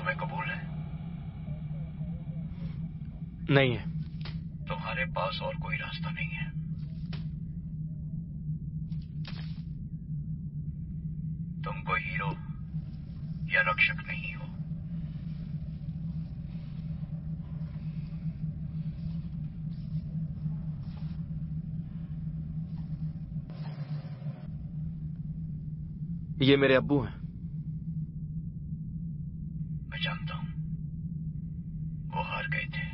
तुम्हें कबूल है? नहीं है। तुम्हारे पास और कोई रास्ता नहीं है। तुम कोई हीरो या रक्षक नहीं हो। ये मेरे अब्बू हैं। मैं जानता हूं, वो हार गए थे।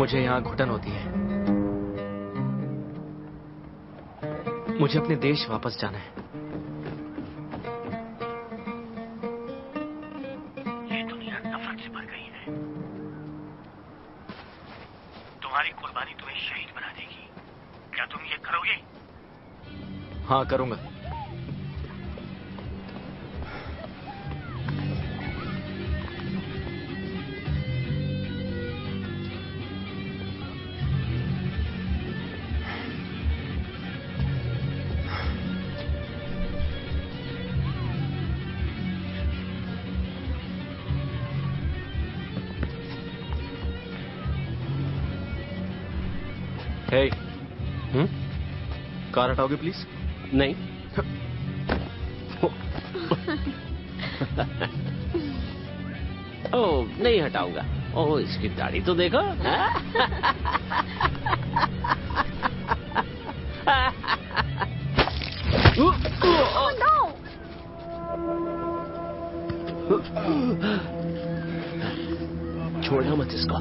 मुझे यहाँ घुटन होती है। मुझे अपने देश वापस जाना है। ये दुनिया नफरत से भर गई है। तुम्हारी कुर्बानी तुम्हें शहीद बना देगी। क्या तुम ये करोगे? हाँ, करूंगा। हे, कार हटाओगे प्लीज? नहीं। ओह, नहीं हटाऊंगा। ओह, इसकी दाढ़ी तो देखो। छोड़ना मत इसको।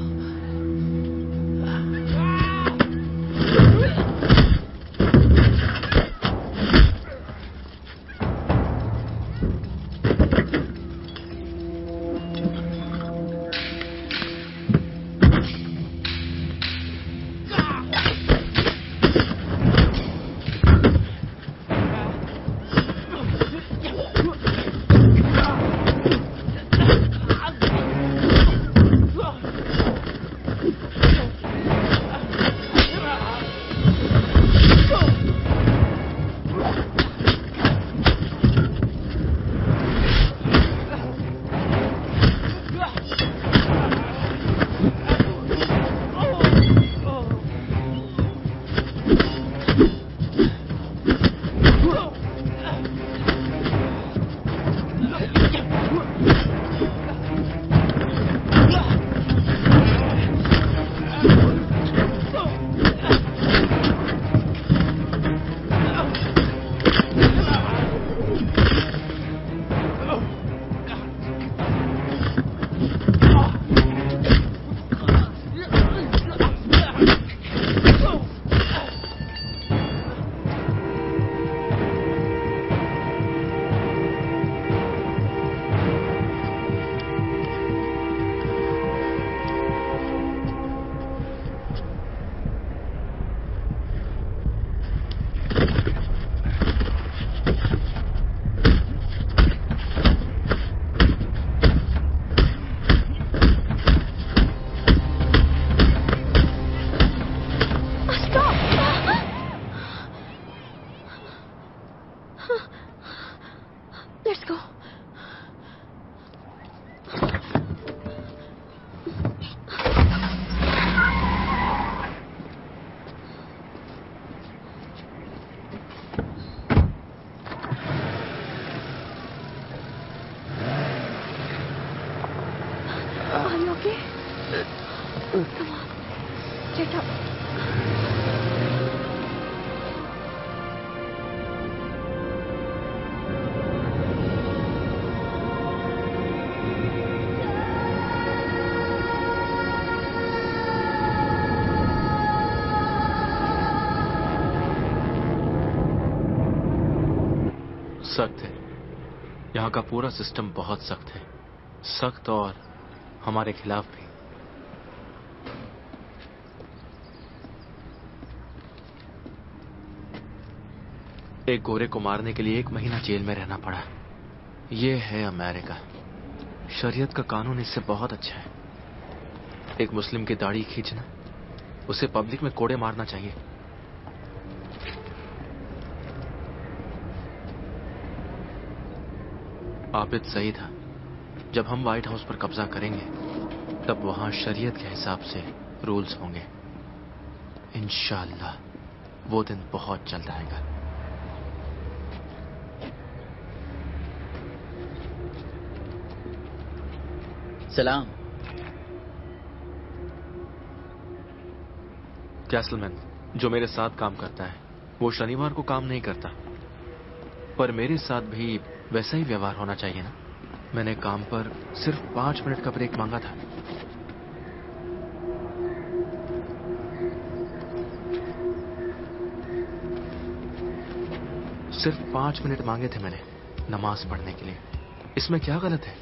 सख्त है। यहाँ का पूरा सिस्टम बहुत सख्त है। सख्त और हमारे खिलाफ भी। एक गोरे को मारने के लिए 1 महीना जेल में रहना पड़ा। ये है अमेरिका। शरीयत का कानून इससे बहुत अच्छा है। एक मुस्लिम की दाढ़ी खींचना, उसे पब्लिक में कोड़े मारना चाहिए। आबिद सही था। जब हम व्हाइट हाउस पर कब्जा करेंगे तब वहां शरीयत के हिसाब से रूल्स होंगे। इंशाअल्लाह वो दिन बहुत जल्द आएगा। सलाम। कैसलमैन जो मेरे साथ काम करता है वो शनिवार को काम नहीं करता, पर मेरे साथ भी वैसा ही व्यवहार होना चाहिए ना। मैंने काम पर सिर्फ 5 मिनट का ब्रेक मांगा था। सिर्फ 5 मिनट मांगे थे मैंने नमाज पढ़ने के लिए। इसमें क्या गलत है?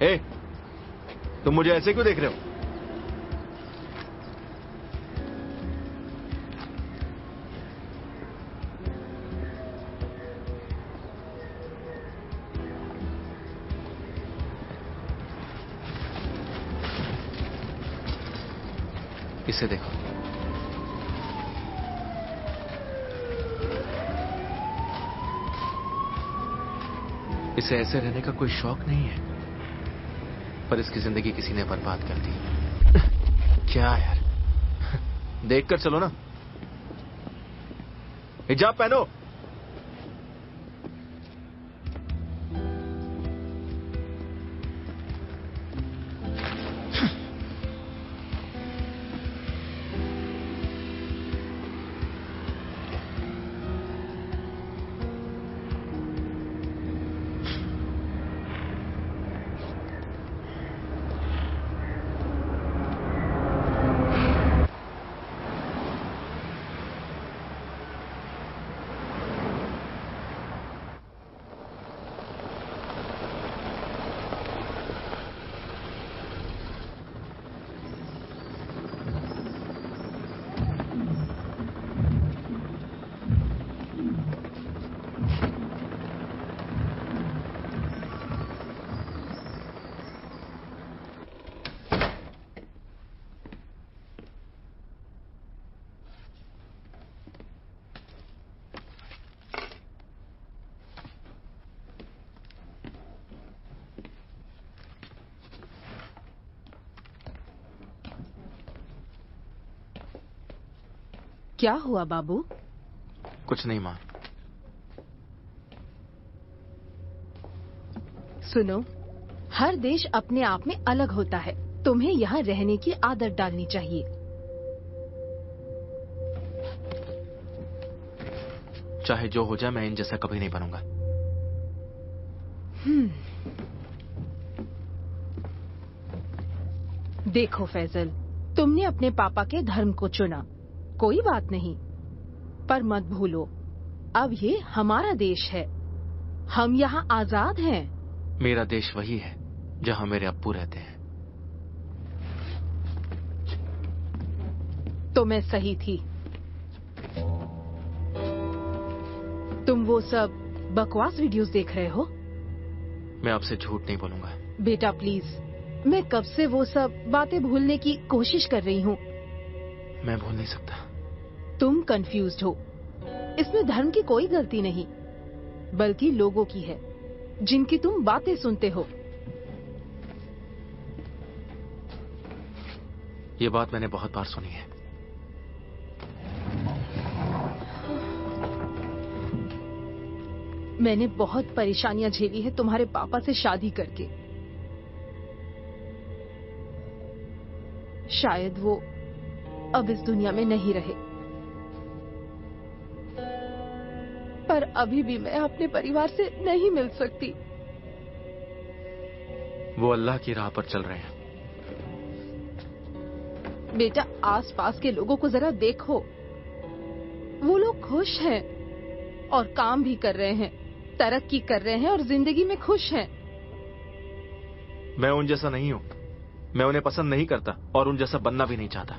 ए, तुम मुझे ऐसे क्यों देख रहे हो? इसे देखो। इसे ऐसे रहने का कोई शौक नहीं है, पर इसकी जिंदगी किसी ने बर्बाद कर दी। क्या यार, देखकर चलो ना। हिजाब पहनो। क्या हुआ बाबू? कुछ नहीं मां। सुनो, हर देश अपने आप में अलग होता है। तुम्हें यहाँ रहने की आदत डालनी चाहिए। चाहे जो हो जाए मैं इन जैसा कभी नहीं बनूंगा। देखो फैजल, तुमने अपने पापा के धर्म को चुना, कोई बात नहीं, पर मत भूलो अब ये हमारा देश है। हम यहाँ आजाद हैं। मेरा देश वही है जहाँ मेरे अब्बू रहते हैं। तो मैं सही थी। तुम वो सब बकवास वीडियोस देख रहे हो? मैं आपसे झूठ नहीं बोलूंगा। बेटा प्लीज, मैं कब से वो सब बातें भूलने की कोशिश कर रही हूँ। मैं भूल नहीं सकता। तुम कंफ्यूज्ड हो। इसमें धर्म की कोई गलती नहीं, बल्कि लोगों की है जिनकी तुम बातें सुनते हो। ये बात मैंने बहुत बार सुनी है। मैंने बहुत परेशानियां झेली है तुम्हारे पापा से शादी करके। शायद वो अब इस दुनिया में नहीं रहे, पर अभी भी मैं अपने परिवार से नहीं मिल सकती। वो अल्लाह की राह पर चल रहे हैं। बेटा, आसपास के लोगों को जरा देखो, वो लोग खुश हैं और काम भी कर रहे हैं, तरक्की कर रहे हैं और जिंदगी में खुश हैं। मैं उन जैसा नहीं हूं। मैं उन्हें पसंद नहीं करता और उन जैसा बनना भी नहीं चाहता।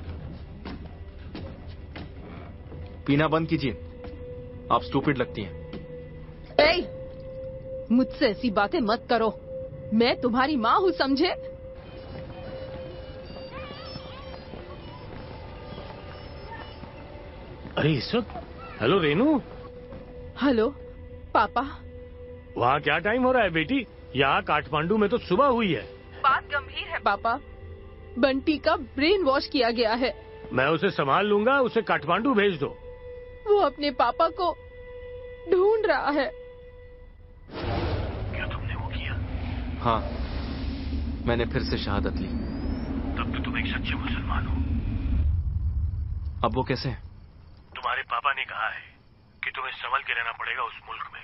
पीना बंद कीजिए, आप स्टूपिड लगती हैं। मुझसे ऐसी बातें मत करो, मैं तुम्हारी माँ हूँ, समझे? अरे ईश्वर, हेलो रेनू। हेलो पापा। वहाँ क्या टाइम हो रहा है बेटी? यहाँ काठमांडू में तो सुबह हुई है। बात गंभीर है पापा, बंटी का ब्रेन वॉश किया गया है। मैं उसे संभाल लूंगा, उसे काठमांडू भेज दो। वो अपने पापा को ढूंढ रहा है। क्या तुमने वो किया? हाँ, मैंने फिर से शहादत ली। तब तो तुम एक सच्चे मुसलमान हो। अब वो कैसे हैं? तुम्हारे पापा ने कहा है कि तुम्हें संभल के रहना पड़ेगा उस मुल्क में।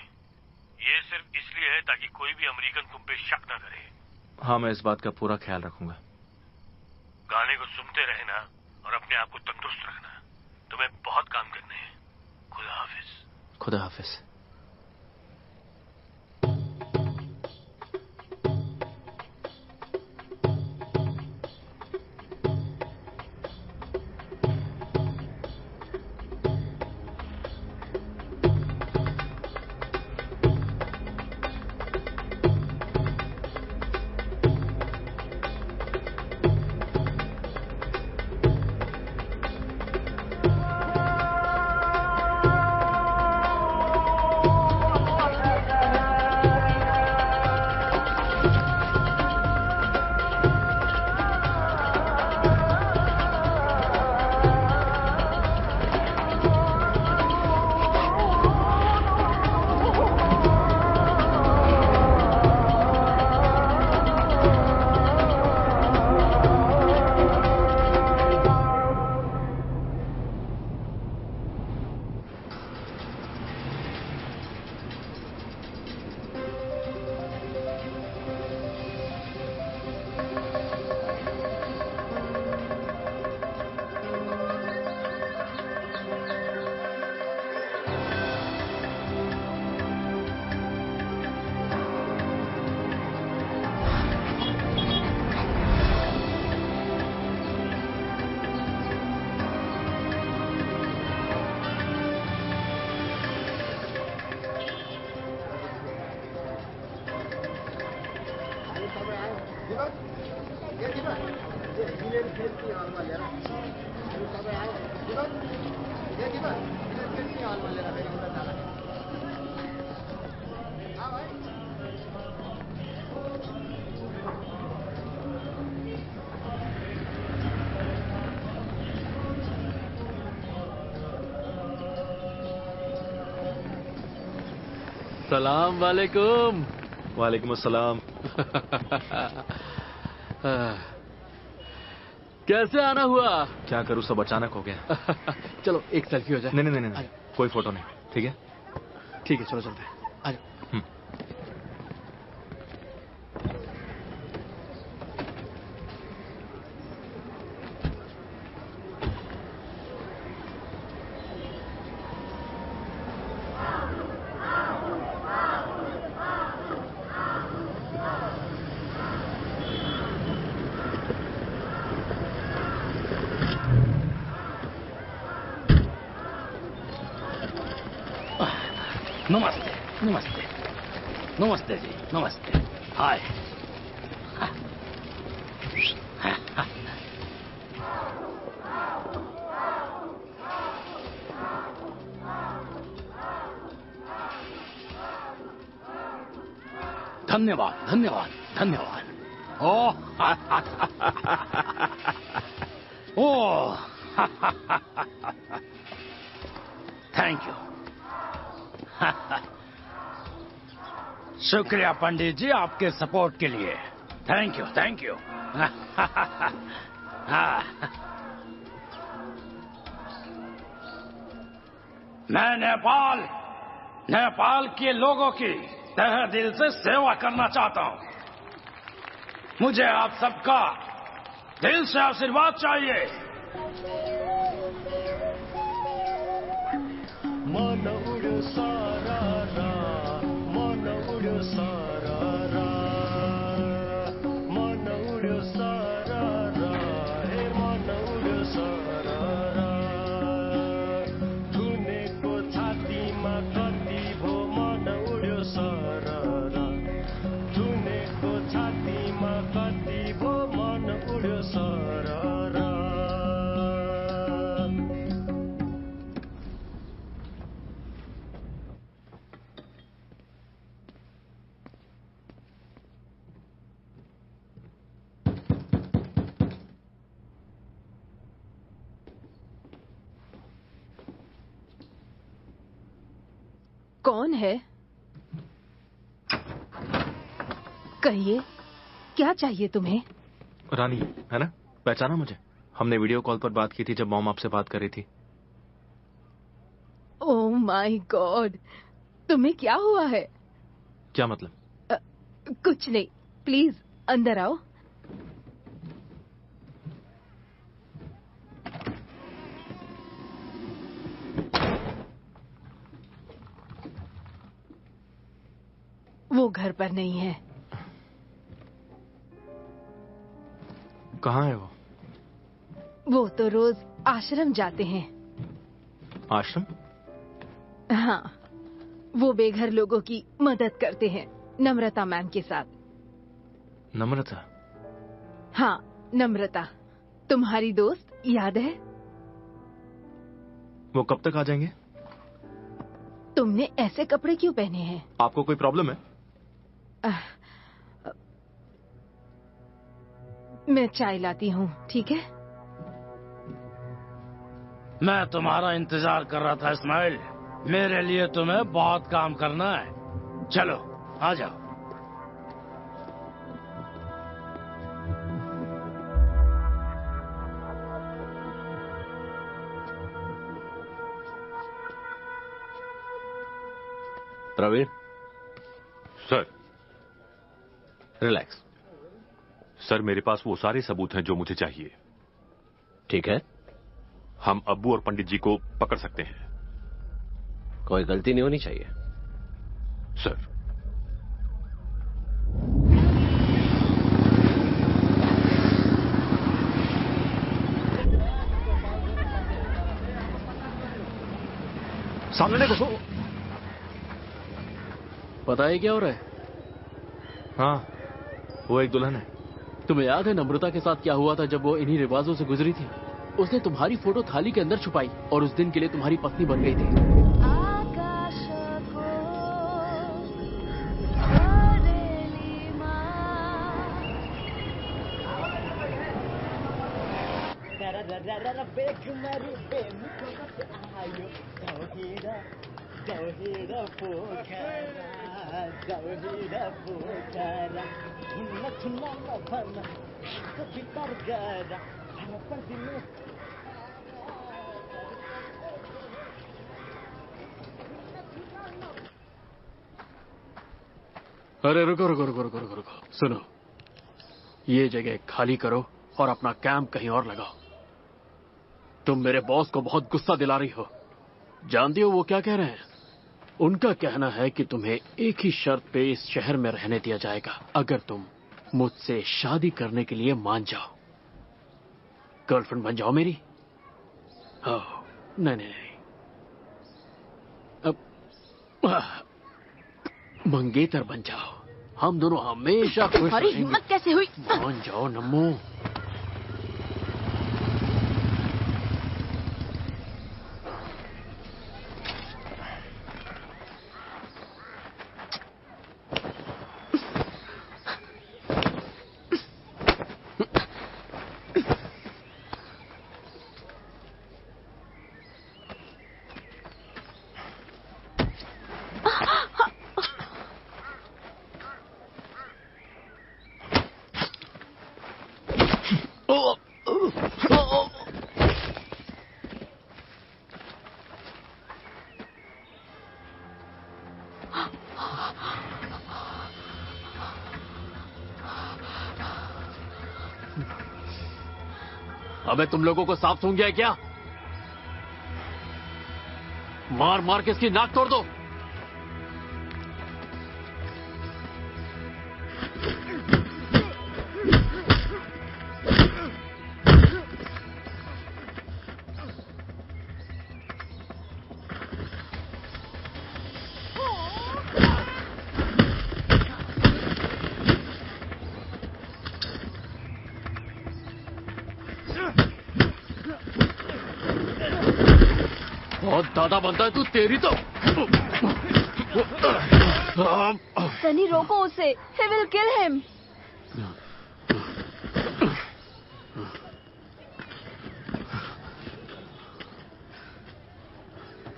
ये सिर्फ इसलिए है ताकि कोई भी अमेरिकन तुम पे शक न करे। हाँ, मैं इस बात का पूरा ख्याल रखूंगा। गाने को सुनते रहना और अपने आप को तंदुरुस्त रखना। तुम्हें बहुत काम करने हैं। खुदा हाफिज। खुदा हाफिज। सलाम वालेकुम। वालेकुम अस्सलाम। कैसे आना हुआ? क्या करूं, सब अचानक हो गया। चलो एक सेल्फी हो जाए। नहीं नहीं नहीं, नहीं। कोई फोटो नहीं, ठीक है? ठीक है, चलो चलते हैं। आ जाओ। नमस्ते नमस्ते नमस्ते जी, नमस्ते। हाय। धन्यवाद धन्यवाद धन्यवाद। ओह ओह थैंक यू। शुक्रिया पंडित जी आपके सपोर्ट के लिए। Thank you thank you. मैं नेपाल के लोगों की तहे दिल से सेवा करना चाहता हूं। मुझे आप सबका दिल से आशीर्वाद चाहिए। कौन है? कहिए, क्या चाहिए तुम्हें? रानी है ना, पहचाना मुझे? हमने वीडियो कॉल पर बात की थी जब मॉम आपसे बात कर रही थी। ओह माय गॉड, तुम्हें क्या हुआ है? क्या मतलब? कुछ नहीं, प्लीज अंदर आओ। वो घर पर नहीं है। कहाँ है वो? वो तो रोज आश्रम जाते हैं। आश्रम? हाँ, वो बेघर लोगों की मदद करते हैं, नम्रता मैम के साथ। नम्रता? हाँ, नम्रता, तुम्हारी दोस्त, याद है? वो कब तक आ जाएंगे? तुमने ऐसे कपड़े क्यों पहने हैं? आपको कोई प्रॉब्लम है? मैं चाय लाती हूँ, ठीक है? मैं तुम्हारा इंतजार कर रहा था इस्माइल। मेरे लिए तुम्हें बहुत काम करना है। चलो आ जाओ। प्रवीण, सर। रिलैक्स। सर, मेरे पास वो सारे सबूत हैं जो मुझे चाहिए। ठीक है, हम अब्बू और पंडित जी को पकड़ सकते हैं। कोई गलती नहीं होनी चाहिए। सर। सामने देखो। पता है क्या हो रहा है? हाँ, वो एक दुल्हन है। तुम्हें याद है नम्रता के साथ क्या हुआ था जब वो इन्हीं रिवाजों से गुजरी थी? उसने तुम्हारी फोटो थाली के अंदर छुपाई और उस दिन के लिए तुम्हारी पत्नी बन गई थी। अरे रुको रुको रुको रुको रुको रुको, सुनो, ये जगह खाली करो और अपना कैंप कहीं और लगाओ। तुम मेरे बॉस को बहुत गुस्सा दिला रही हो। जानती हो वो क्या कह रहे हैं? उनका कहना है कि तुम्हें एक ही शर्त पे इस शहर में रहने दिया जाएगा, अगर तुम मुझसे शादी करने के लिए मान जाओ। गर्लफ्रेंड बन जाओ मेरी। ओह, नहीं नहीं नहीं, अब मंगेतर बन जाओ। हम दोनों हमेशा खुश तुम्हारी रहेंगे। हिम्मत कैसे हुई? मान जाओ नम्मू। अबे तुम लोगों को सांप सूंघ गया है क्या? मार मार के इसकी नाक तोड़ दो। बहुत दादा बनता है तू, तेरी तो। सनी, रोको उसे, he will kill him।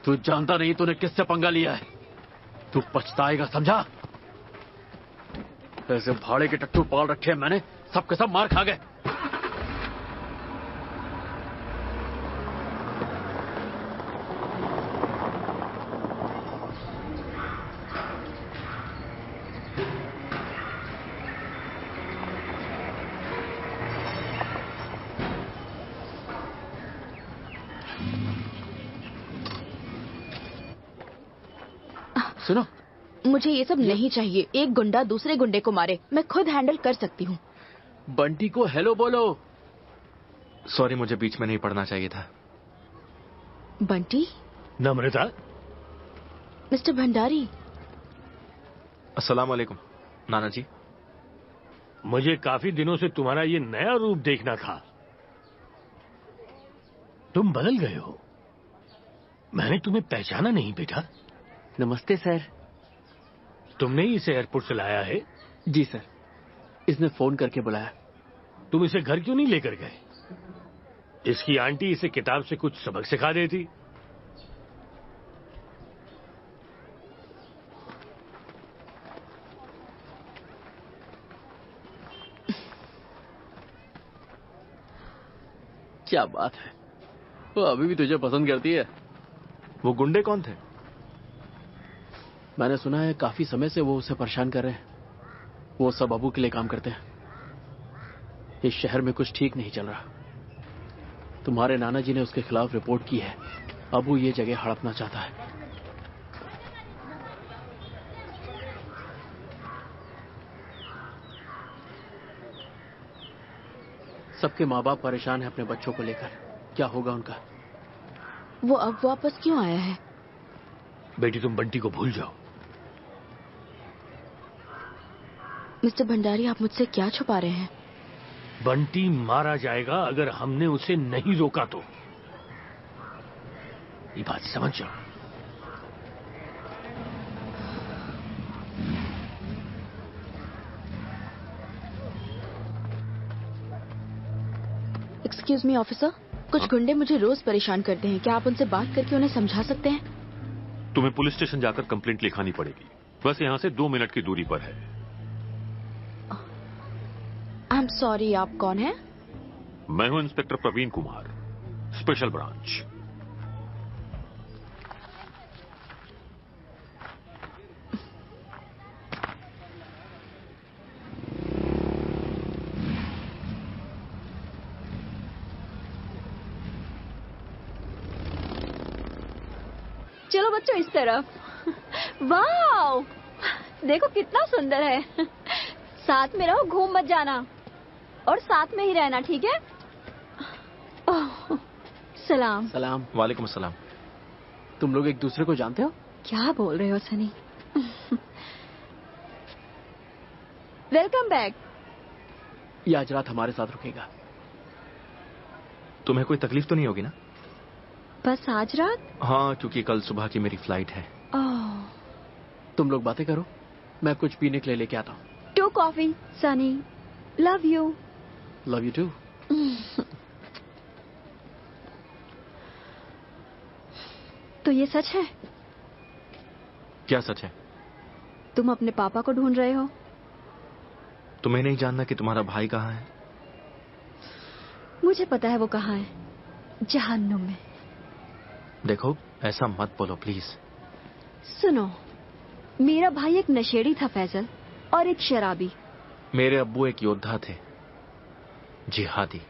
तू जानता नहीं तूने किससे पंगा लिया है। तू पछताएगा, समझा? ऐसे भाड़े के टट्टू पाल रखे हैं मैंने, सबके सब मार खा गए। सुनो, मुझे ये सब नहीं चाहिए। एक गुंडा दूसरे गुंडे को मारे, मैं खुद हैंडल कर सकती हूँ। बंटी को हेलो बोलो। सॉरी, मुझे बीच में नहीं पढ़ना चाहिए था। बंटी? नम्रता। मिस्टर भंडारी। अस्सलाम वालेकुम नाना जी। मुझे काफी दिनों से तुम्हारा ये नया रूप देखना था। तुम बदल गए हो। मैंने तुम्हें पहचाना नहीं बेटा। नमस्ते सर। तुमने ही इसे एयरपोर्ट से लाया है? जी सर, इसने फोन करके बुलाया। तुम इसे घर क्यों नहीं लेकर गए? इसकी आंटी इसे किताब से कुछ सबक सिखा देती। क्या बात है, वो अभी भी तुझे पसंद करती है। वो गुंडे कौन थे? मैंने सुना है काफी समय से वो उसे परेशान कर रहे हैं। वो सब अबू के लिए काम करते हैं। इस शहर में कुछ ठीक नहीं चल रहा। तुम्हारे नाना जी ने उसके खिलाफ रिपोर्ट की है। अबू ये जगह हड़पना चाहता है। सबके माँ बाप परेशान है अपने बच्चों को लेकर। क्या होगा उनका? वो अब वापस क्यों आया है? बेटी, तुम बंटी को भूल जाओ। मिस्टर भंडारी, आप मुझसे क्या छुपा रहे हैं? बंटी मारा जाएगा अगर हमने उसे नहीं रोका तो। ये बात समझ जाओ। एक्सक्यूज मी ऑफिसर, कुछ गुंडे मुझे रोज परेशान करते हैं। क्या आप उनसे बात करके उन्हें समझा सकते हैं? तुम्हें पुलिस स्टेशन जाकर कंप्लेंट लिखानी पड़ेगी। बस यहाँ से 2 मिनट की दूरी पर है। आई एम सॉरी, आप कौन हैं? मैं हूँ inspector Praveen Kumar, special branch. चलो बच्चों इस तरफ। वाह, देखो कितना सुंदर है। साथ में रहो, घूम मत जाना और साथ में ही रहना, ठीक है? ओह, सलाम। सलाम। वालेकुम अस्सलाम। तुम लोग एक दूसरे को जानते हो? क्या बोल रहे हो सनी? Welcome back. ये आज रात हमारे साथ रुकेगा। तुम्हें कोई तकलीफ तो नहीं होगी ना? बस आज रात? हाँ, क्योंकि कल सुबह की मेरी फ्लाइट है। ओह, तुम लोग बातें करो, मैं कुछ पीने के लिए लेके आता हूँ। 2 coffee Sunny. Love you. Love you too. तो ये सच है? क्या सच है? तुम अपने पापा को ढूंढ रहे हो? तुम्हें नहीं जानना कि तुम्हारा भाई कहाँ है? मुझे पता है वो कहाँ है, जहन्नुम में। देखो, ऐसा मत बोलो प्लीज। सुनो, मेरा भाई एक नशेड़ी था फैजल, और एक शराबी। मेरे अब्बू एक योद्धा थे, जिहादी।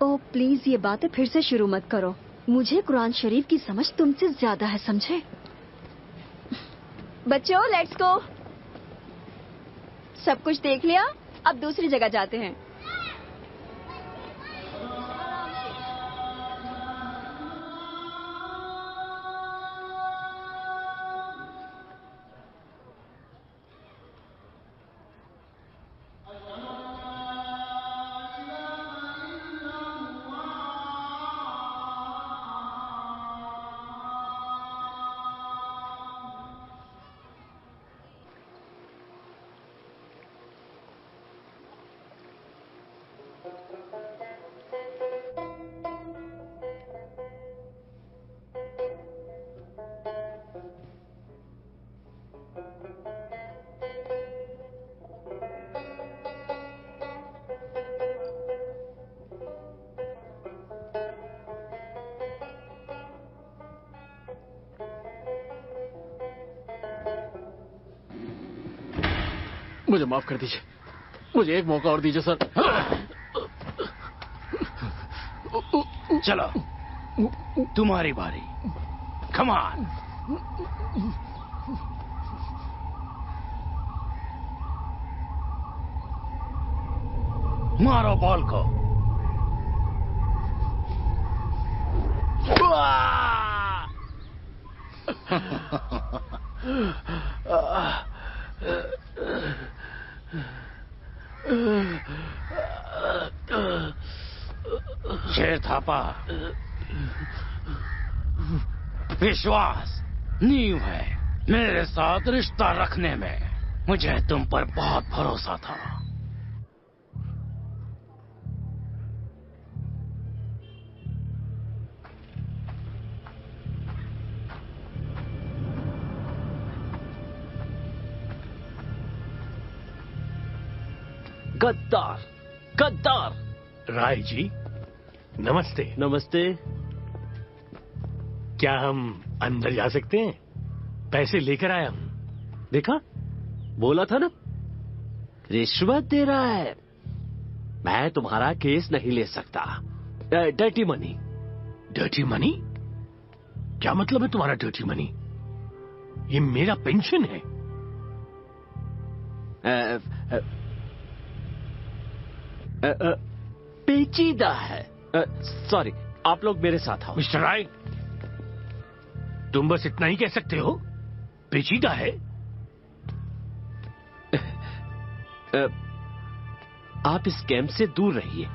ओ प्लीज, ये बातें फिर से शुरू मत करो। मुझे कुरान शरीफ की समझ तुमसे ज्यादा है, समझे? बच्चों लेट्स गो। सब कुछ देख लिया, अब दूसरी जगह जाते हैं। मुझे माफ कर दीजिए, मुझे एक मौका और दीजिए सर। चलो तुम्हारी बारी, कम ऑन। मारो बॉल को। शेर थापा, विश्वास नींव है मेरे साथ रिश्ता रखने में। मुझे तुम पर बहुत भरोसा था। गद्दार, गद्दार। राय जी नमस्ते। नमस्ते। क्या हम अंदर जा सकते हैं? पैसे लेकर आया हूं। देखा, बोला था ना, रिश्वत दे रहा है। मैं तुम्हारा केस नहीं ले सकता। Dirty money. Dirty money? क्या मतलब है तुम्हारा डर्टी मनी? ये मेरा पेंशन है। पेचीदा है। सॉरी, आप लोग मेरे साथ आओ। मिस्टर राय, तुम बस इतना ही कह सकते हो? पेचीदा है? आप इस कैंप से दूर रहिए।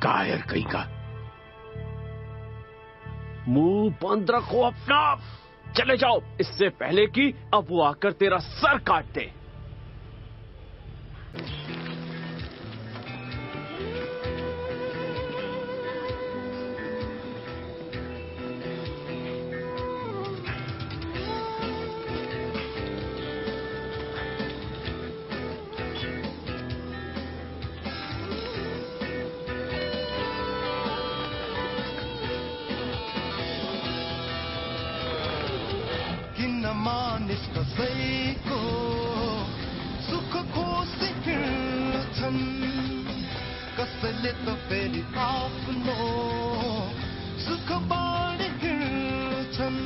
कायर कहीं का। मुंह बंद रखो अपना। चले जाओ, इससे पहले कि अब वो आकर तेरा सर काट दे। मानिस कसैको सुख खोसी हिँड्छन्, कसैले त फेरि आफ्नो सुख बाँडी हिँड्छन्।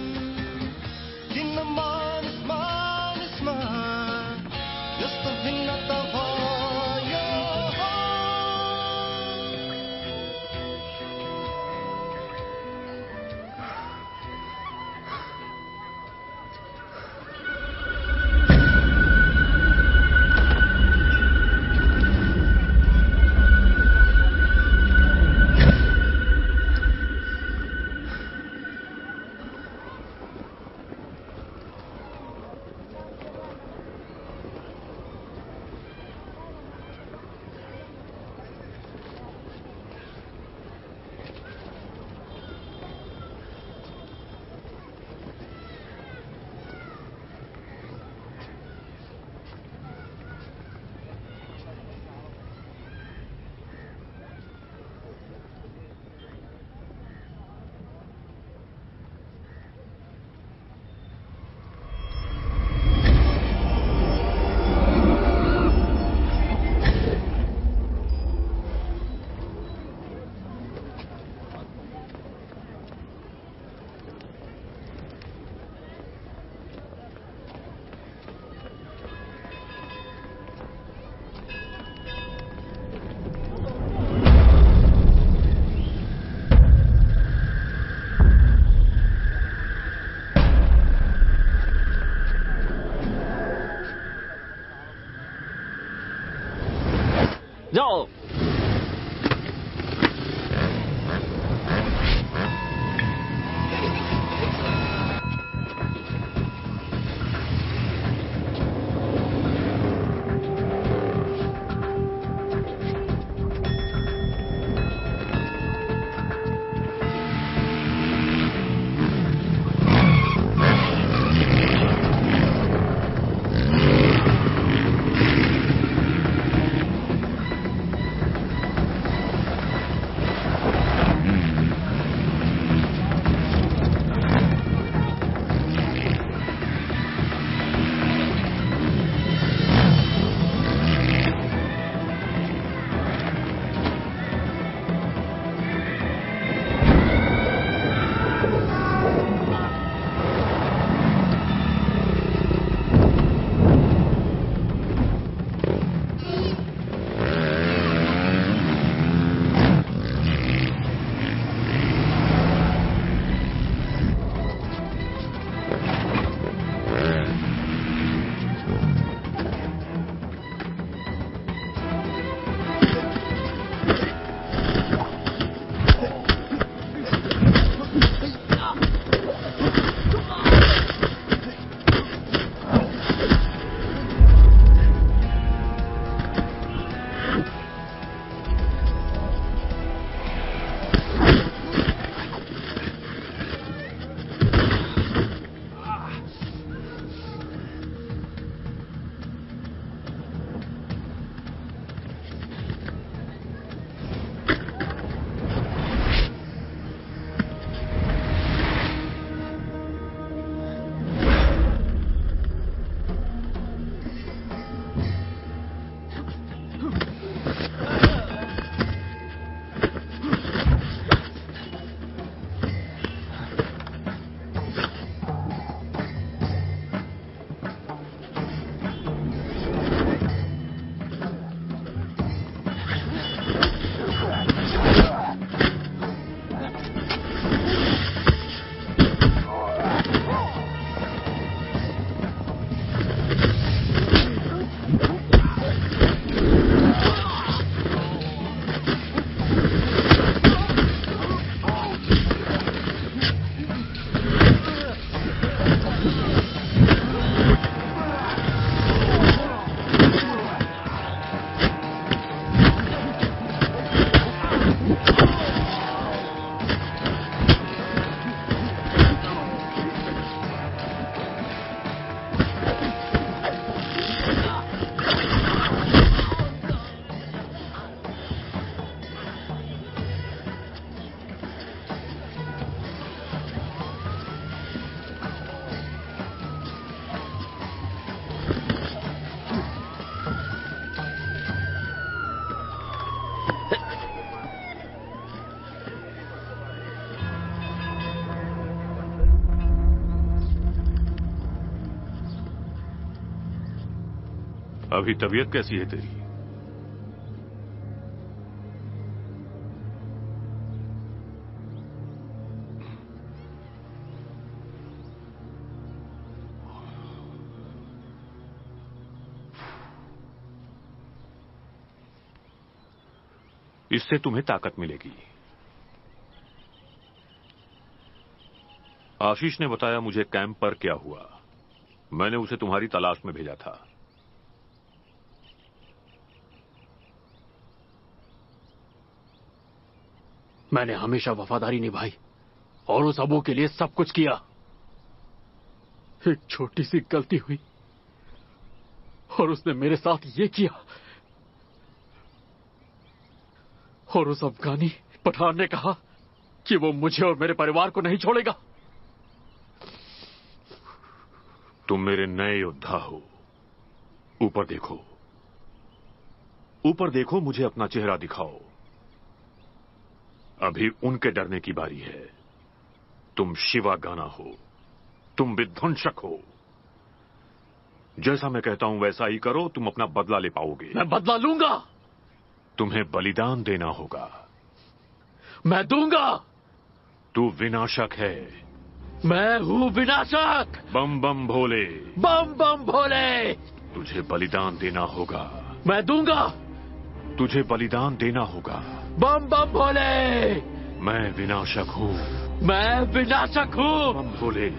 किन मानिस मानिसमा यस्तो भिन्नता भयो? जाओ। अभी तबीयत कैसी है तेरी? इससे तुम्हें ताकत मिलेगी। आशीष ने बताया मुझे कैंप पर क्या हुआ। मैंने उसे तुम्हारी तलाश में भेजा था। मैंने हमेशा वफादारी निभाई और उस अबू के लिए सब कुछ किया। एक छोटी सी गलती हुई और उसने मेरे साथ ये किया। और उस अफगानी पठान ने कहा कि वो मुझे और मेरे परिवार को नहीं छोड़ेगा। तुम मेरे नए योद्धा हो। ऊपर देखो, ऊपर देखो, मुझे अपना चेहरा दिखाओ। अभी उनके डरने की बारी है। तुम शिवा गाना हो, तुम विध्वंसक हो। जैसा मैं कहता हूं वैसा ही करो, तुम अपना बदला ले पाओगे। मैं बदला लूंगा। तुम्हें बलिदान देना होगा। मैं दूंगा। तू विनाशक है। मैं हूं विनाशक। बम बम भोले, बम बम भोले। तुझे बलिदान देना होगा। मैं दूंगा। तुझे बलिदान देना होगा। बम बम भोले। मैं विनाशक हूं। मैं विनाशक हूं। बम भोले,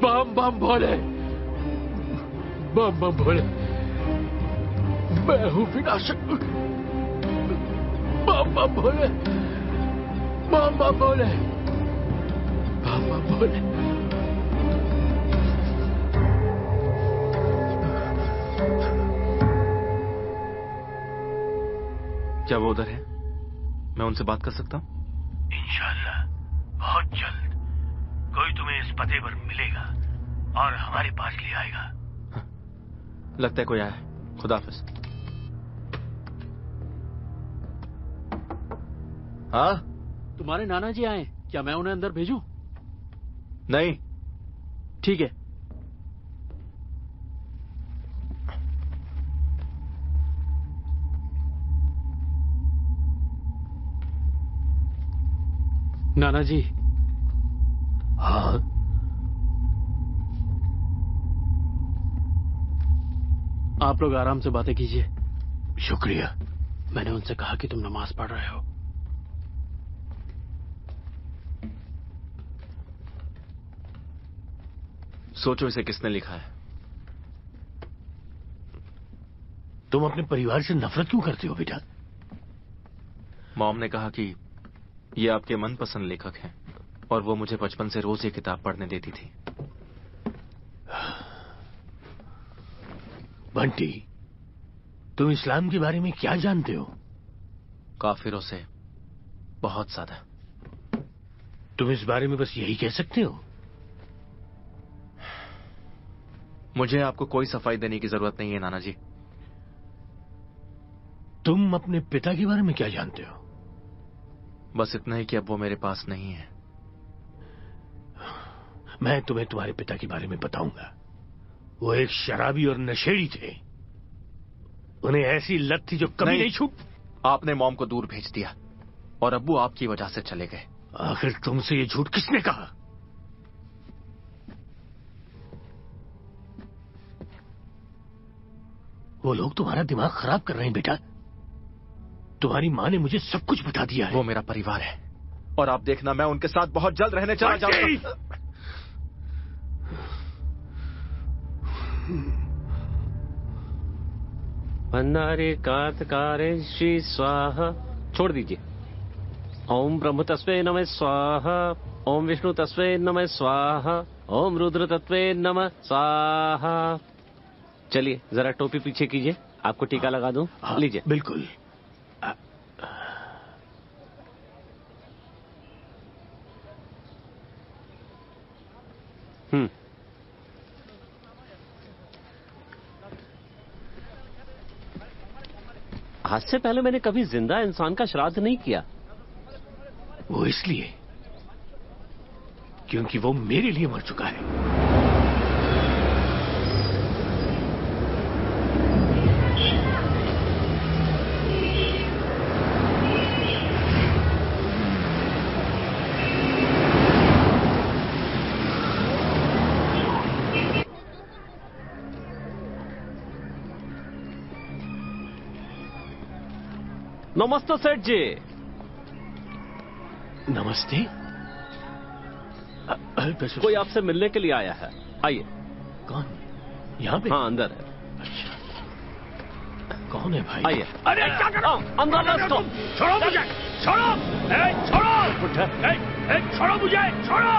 बम बम भोले, बम बम भोले। मैं हूं विनाशक। बम बम भोले, बम बम भोले, बम बम भोले। क्या वो उधर है? मैं उनसे बात कर सकता हूँ? इंशाअल्लाह बहुत जल्द कोई तुम्हें इस पते पर मिलेगा और हमारे पास ले आएगा। हाँ, लगता है कोई आया है। खुदा हाफिज। हाँ, तुम्हारे नाना जी आए। क्या मैं उन्हें अंदर भेजूं? नहीं। ठीक है। नाना जी। हाँ, आप लोग आराम से बातें कीजिए। शुक्रिया। मैंने उनसे कहा कि तुम नमाज पढ़ रहे हो। सोचो इसे किसने लिखा है। तुम अपने परिवार से नफरत क्यों करते हो बेटा? मॉम ने कहा कि ये आपके मनपसंद लेखक हैं और वो मुझे बचपन से रोज ये किताब पढ़ने देती थी। बंटी, तुम इस्लाम के बारे में क्या जानते हो? काफिरों से बहुत ज्यादा। तुम इस बारे में बस यही कह सकते हो? मुझे आपको कोई सफाई देने की जरूरत नहीं है नाना जी। तुम अपने पिता के बारे में क्या जानते हो? बस इतना ही कि अब वो मेरे पास नहीं है। मैं तुम्हें तुम्हारे पिता के बारे में बताऊंगा। वो एक शराबी और नशेड़ी थे। उन्हें ऐसी लत थी जो कभी नहीं छूट। आपने मॉम को दूर भेज दिया और अब्बू आपकी वजह से चले गए। आखिर तुमसे ये झूठ किसने कहा? वो लोग तुम्हारा दिमाग खराब कर रहे हैं बेटा। तुम्हारी माँ ने मुझे सब कुछ बता दिया है। वो मेरा परिवार है और आप देखना मैं उनके साथ बहुत जल्द रहने चला जाऊंगा। भंडारे कातकारे श्री स्वाहा। छोड़ दीजिए। ओम ब्रह्म तस्मै नमः स्वाहा। ओम विष्णु तस्मै नमः स्वाहा। ओम रुद्र तत्वे नमः स्वाहा। चलिए जरा टोपी पीछे कीजिए, आपको टीका लगा दूं। लीजिए। बिल्कुल। आज से पहले मैंने कभी जिंदा इंसान का श्राद्ध नहीं किया। वो इसलिए क्योंकि वो मेरे लिए मर चुका है। नमस्ते सेठ जी। नमस्ते। कोई आपसे मिलने के लिए आया है, आइए। कौन? यहाँ पे? हाँ, अंदर है। अच्छा, कौन है भाई? आइए। अरे क्या कर रहे हो? अंदर रस्तो। छोड़ो मुझे, छोड़ो, छोड़ो मुझे, छोड़ो।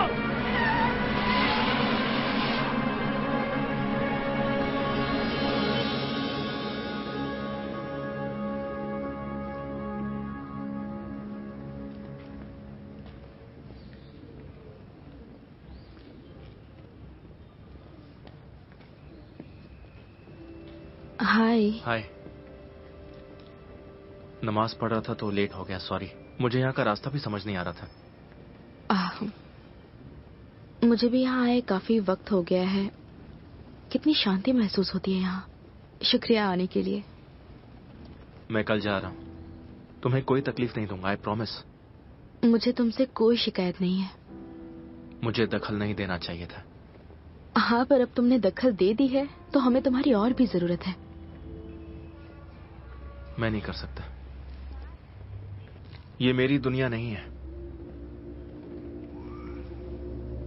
हाय। हाय। नमाज पढ़ रहा था तो लेट हो गया, सॉरी। मुझे यहाँ का रास्ता भी समझ नहीं आ रहा था। मुझे भी यहाँ आए काफी वक्त हो गया है। कितनी शांति महसूस होती है यहाँ। शुक्रिया आने के लिए। मैं कल जा रहा हूँ, तुम्हें कोई तकलीफ नहीं दूंगा, आई प्रॉमिस। मुझे तुमसे कोई शिकायत नहीं है। मुझे दखल नहीं देना चाहिए था। हाँ, पर अब तुमने दखल दे दी है तो हमें तुम्हारी और भी जरूरत है। मैं नहीं कर सकता, ये मेरी दुनिया नहीं है।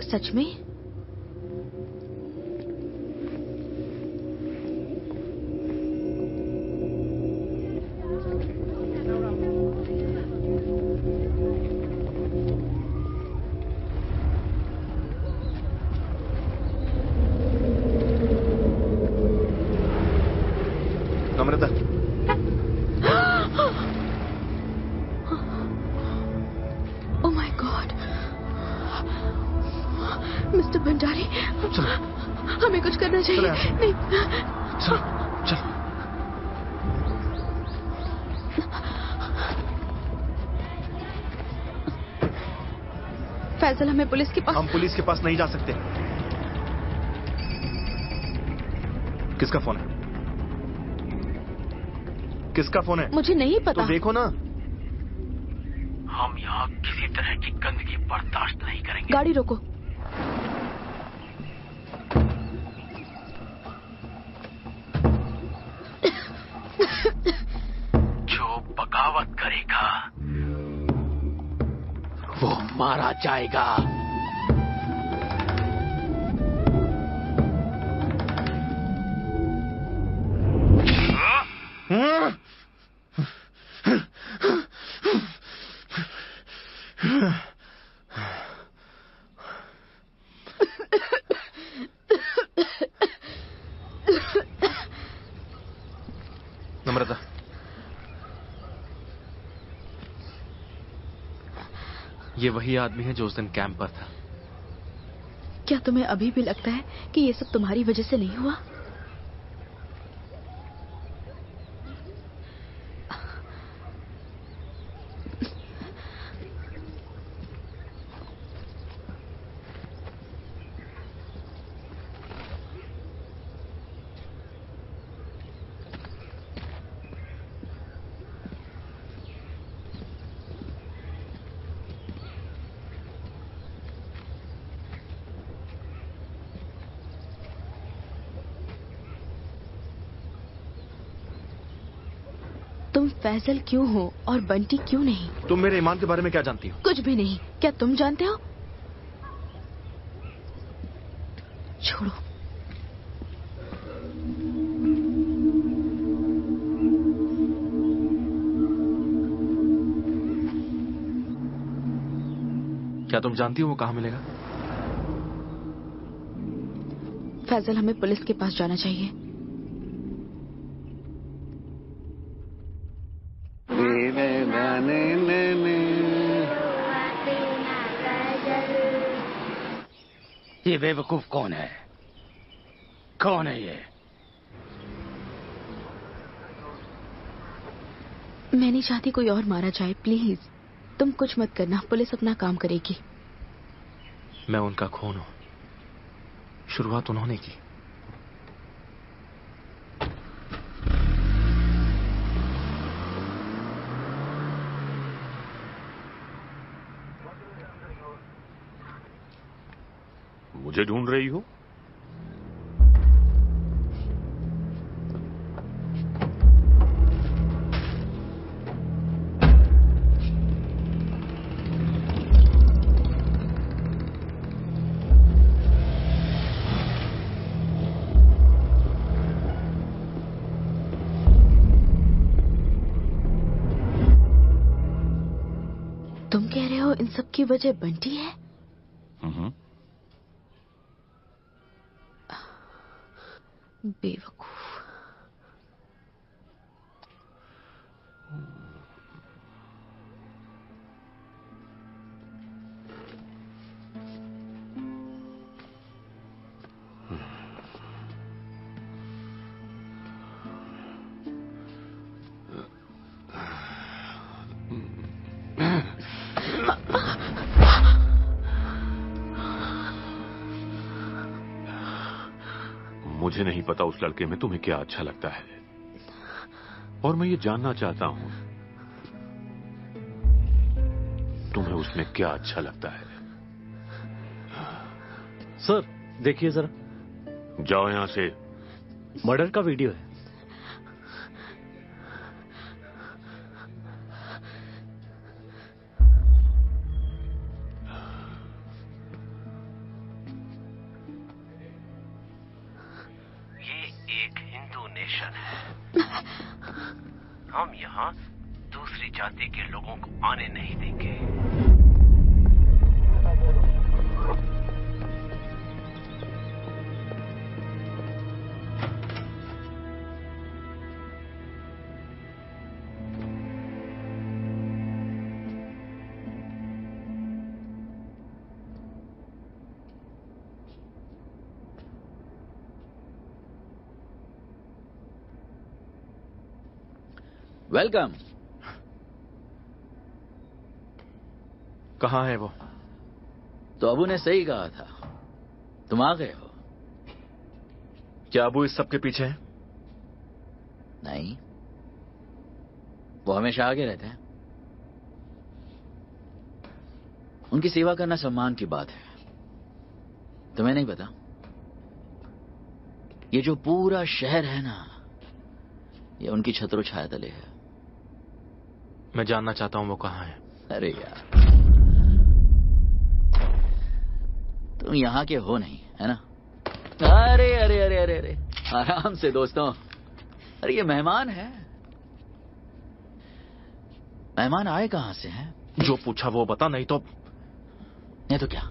सच में? Namrata, oh my God, mister Bhandari, हमें कुछ करना चाहिए। नहीं, चलो चलो। फैजल, हमें पुलिस के पास। हम पुलिस के पास नहीं जा सकते। किसका फोन है? किसका फोन है? मुझे नहीं पता। तो देखो ना। हम यहाँ किसी तरह की गंदगी बर्दाश्त नहीं करेंगे। गाड़ी रोको। जो बगावत करेगा वो मारा जाएगा। नम्रता, ये वही आदमी है जो उस दिन कैंप पर था। क्या तुम्हें अभी भी लगता है कि ये सब तुम्हारी वजह से नहीं हुआ? तुम फैजल क्यों हो और बंटी क्यों नहीं? तुम मेरे ईमान के बारे में क्या जानती हो? कुछ भी नहीं। क्या तुम जानते हो? छोड़ो। क्या तुम जानती हो वो कहाँ मिलेगा? फैजल, हमें पुलिस के पास जाना चाहिए। ये बेवकूफ कौन है? कौन है ये? मैं नहीं चाहती कोई और मारा जाए। प्लीज तुम कुछ मत करना, पुलिस अपना काम करेगी। मैं उनका खून हूं, शुरुआत उन्होंने की। मुझे ढूंढ रही हो? तुम कह रहे हो इन सब की वजह बंटी है? बेवकूफ। मुझे नहीं पता उस लड़के में तुम्हें क्या अच्छा लगता है, और मैं ये जानना चाहता हूं तुम्हें उसमें क्या अच्छा लगता है। सर देखिए जरा। जाओ यहां से। मर्डर का वीडियो है। हम यहाँ दूसरी जाति के लोगों को आने नहीं देंगे। वेलकम। कहाँ है वो? तो अबू ने सही कहा था, तुम आ गए हो। क्या अबू इस सब के पीछे है? नहीं, वो हमेशा आगे रहते हैं। उनकी सेवा करना सम्मान की बात है। तुम्हें नहीं पता, ये जो पूरा शहर है ना, ये उनकी छत्रो छाया तले है। मैं जानना चाहता हूं वो कहाँ है। अरे यार, तुम यहाँ के हो नहीं, है ना? अरे अरे अरे अरे अरे, आराम से दोस्तों। अरे ये मेहमान है। मेहमान आए कहाँ से हैं? जो पूछा वो बता, नहीं तो। नहीं तो क्या?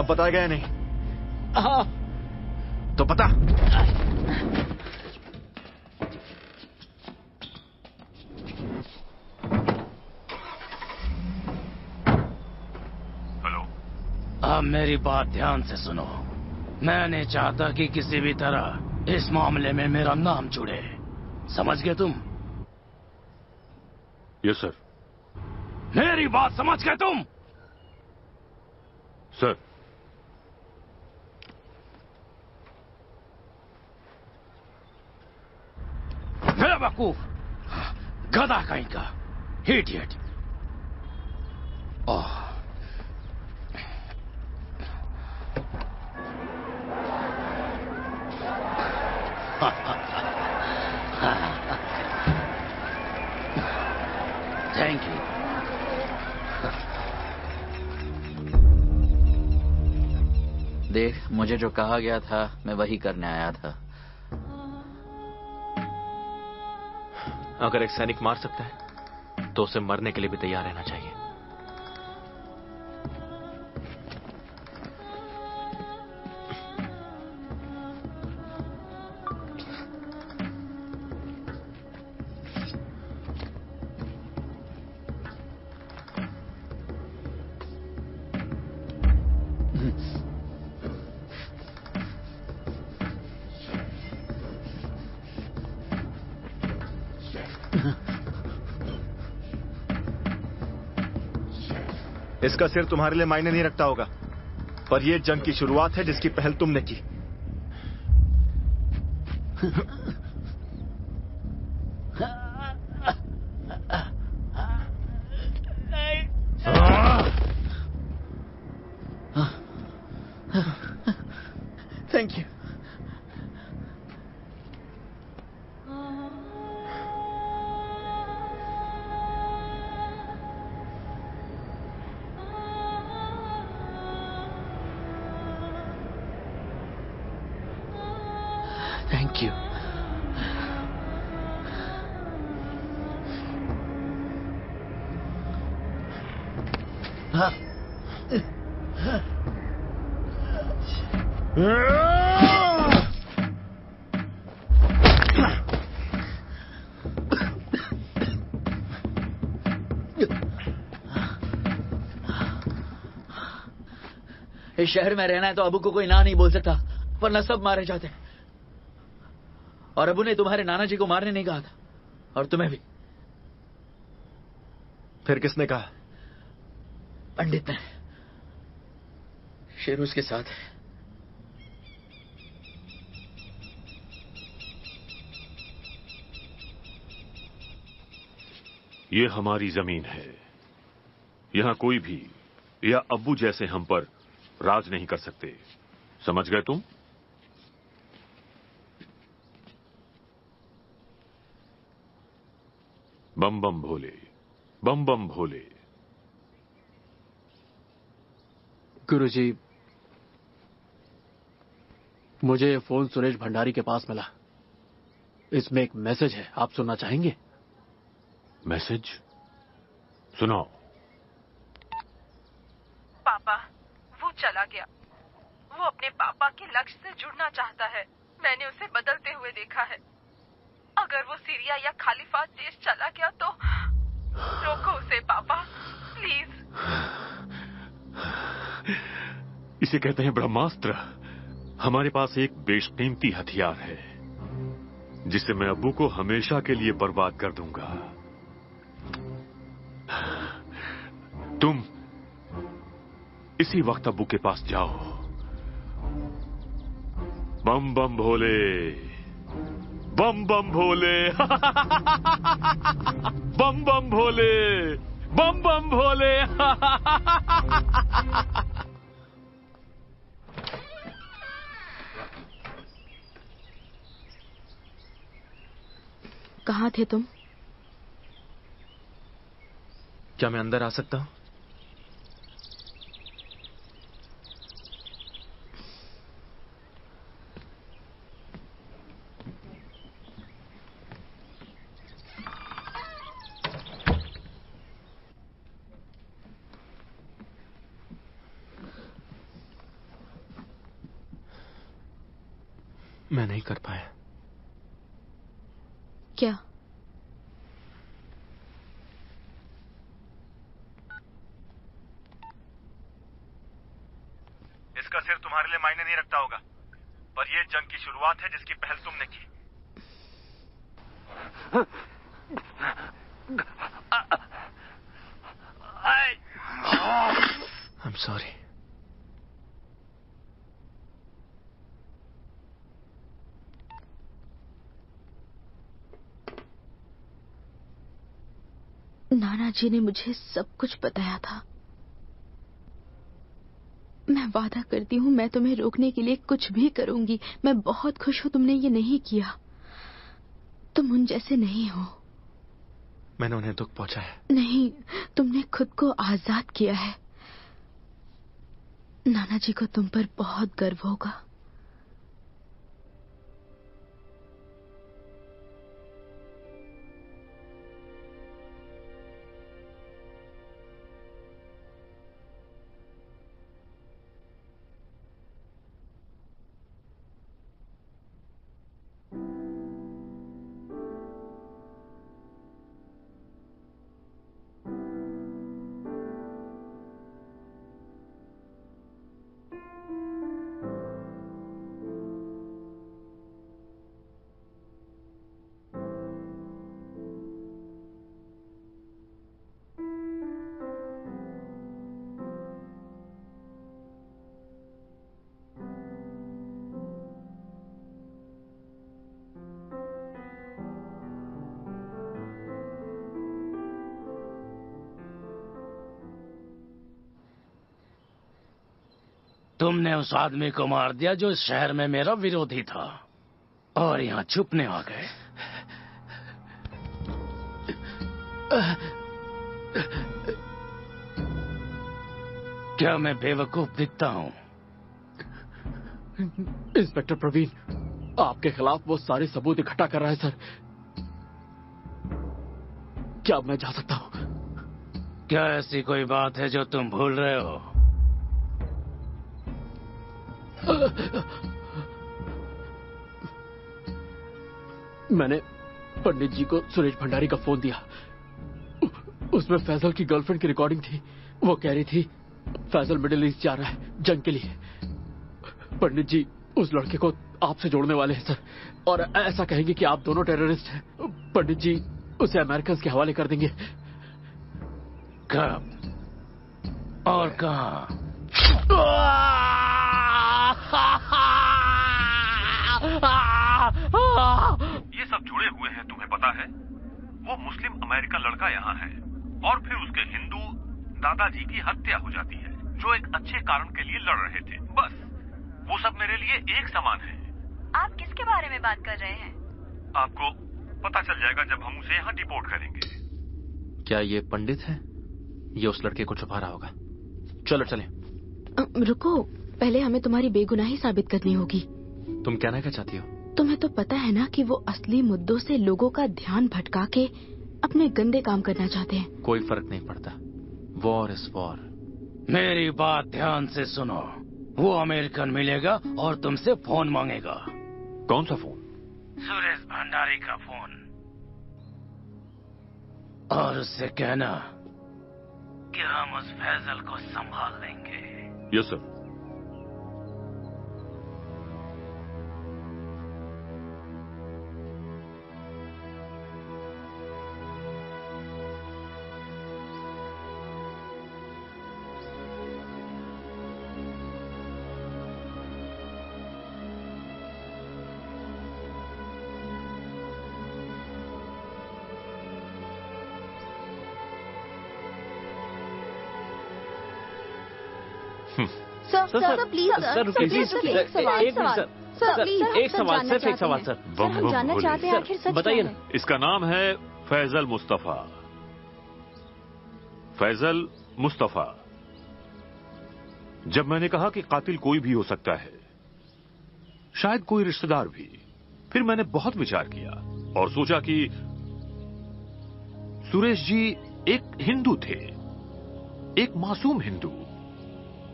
पता है क्या नहीं? हाँ। तो पता। हेलो। अब मेरी बात ध्यान से सुनो। मैं नहीं चाहता कि किसी भी तरह इस मामले में मेरा नाम जुड़े। समझ गए तुम? Yes sir. मेरी बात समझ गए तुम? सर। बेवकूफ, गधा कहीं का, इडियट। Oh, thank you. देख, मुझे जो कहा गया था मैं वही करने आया था। अगर एक सैनिक मार सकता है तो उसे मरने के लिए भी तैयार रहना चाहिए। इसका सिर तुम्हारे लिए मायने नहीं रखता होगा, पर यह जंग की शुरुआत है जिसकी पहल तुमने की। Thank you. Thank you. इस शहर में रहना है तो अबू को कोई ना नहीं बोल सकता, वरना सब मारे जाते हैं। और अबू ने तुम्हारे नाना जी को मारने नहीं कहा था, और तुम्हें भी। फिर किसने कहा? पंडित ने। शेर उसके साथ है। ये हमारी जमीन है। यहां कोई भी या अब्बू जैसे हम पर राज नहीं कर सकते। समझ गए तुम? बम बम भोले, बम बम भोले। गुरुजी, मुझे ये फोन सुरेश भंडारी के पास मिला। इसमें एक मैसेज है, आप सुनना चाहेंगे? मैसेज? सुनाओ। पापा, वो चला गया। वो अपने पापा के लक्ष्य से जुड़ना चाहता है। मैंने उसे बदलते हुए देखा है। अगर वो सीरिया या खालिफात देश चला गया तो रोको उसे पापा, प्लीज। इसे कहते हैं ब्रह्मास्त्र। हमारे पास एक बेशकीमती हथियार है जिसे मैं अब्बू को हमेशा के लिए बर्बाद कर दूंगा। तुम इसी वक्त अब्बू के पास जाओ। बम बम भोले, बम बम भोले, बम बम भोले, बम बम भोले। कहाँ थे तुम? क्या मैं अंदर आ सकता हूं? मैं नहीं कर पाया। क्या? इसका सिर तुम्हारे लिए मायने नहीं रखता होगा, पर यह जंग की शुरुआत है जिसकी पहल तुमने की। I'm sorry. नाना जी ने मुझे सब कुछ बताया था। मैं वादा करती हूँ मैं तुम्हें रोकने के लिए कुछ भी करूंगी। मैं बहुत खुश हूँ तुमने ये नहीं किया। तुम उन जैसे नहीं हो। मैंने उन्हें दुख पहुंचाया? नहीं, तुमने खुद को आजाद किया है। नाना जी को तुम पर बहुत गर्व होगा। तुमने उस आदमी को मार दिया जो इस शहर में मेरा विरोधी था, और यहाँ छुपने आ गए। क्या मैं बेवकूफ दिखता हूँ? इंस्पेक्टर प्रवीण, आपके खिलाफ वो सारे सबूत इकट्ठा कर रहा है सर। क्या मैं जा सकता हूँ? क्या ऐसी कोई बात है जो तुम भूल रहे हो? मैंने पंडित जी को सुरेश भंडारी का फोन दिया। उसमें फैजल की गर्लफ्रेंड की रिकॉर्डिंग थी। वो कह रही थी फैजल मिडिल ईस्ट जा रहा है जंग के लिए। पंडित जी उस लड़के को आपसे जोड़ने वाले हैं सर, और ऐसा कहेंगे कि आप दोनों टेररिस्ट हैं। पंडित जी उसे अमेरिकन के हवाले कर देंगे। कब और कहाँ? ये सब जुड़े हुए हैं, तुम्हें पता है? वो मुस्लिम अमेरिकन लड़का यहाँ है और फिर उसके हिंदू दादाजी की हत्या हो जाती है जो एक अच्छे कारण के लिए लड़ रहे थे। बस वो सब मेरे लिए एक समान है। आप किसके बारे में बात कर रहे हैं? आपको पता चल जाएगा जब हम उसे यहाँ डिपोर्ट करेंगे। क्या ये पंडित है? ये उस लड़के को छुपा रहा होगा। चलो चलें। रुको, पहले हमें तुम्हारी बेगुनाही साबित करनी होगी। तुम कहना क्या चाहती हो? तुम्हें तो पता है ना कि वो असली मुद्दों से लोगों का ध्यान भटका के अपने गंदे काम करना चाहते हैं। कोई फर्क नहीं पड़ता। War is war. मेरी बात ध्यान से सुनो। वो अमेरिकन मिलेगा और तुमसे फोन मांगेगा। कौन सा फोन? सुरेश भंडारी का फोन। और उससे कहना कि हम उस फैजल को संभाल लेंगे। Yes sir. Sir please sir रुकिए, एक सवाल एक सवाल सर। हम जानना चाहते हैं आखिर सच बताइए ना। इसका नाम है फैजल मुस्तफा। फैजल मुस्तफा। जब मैंने कहा कि कातिल कोई भी हो सकता है, शायद कोई रिश्तेदार भी, फिर मैंने बहुत विचार किया और सोचा कि सुरेश जी एक हिंदू थे, एक मासूम हिंदू,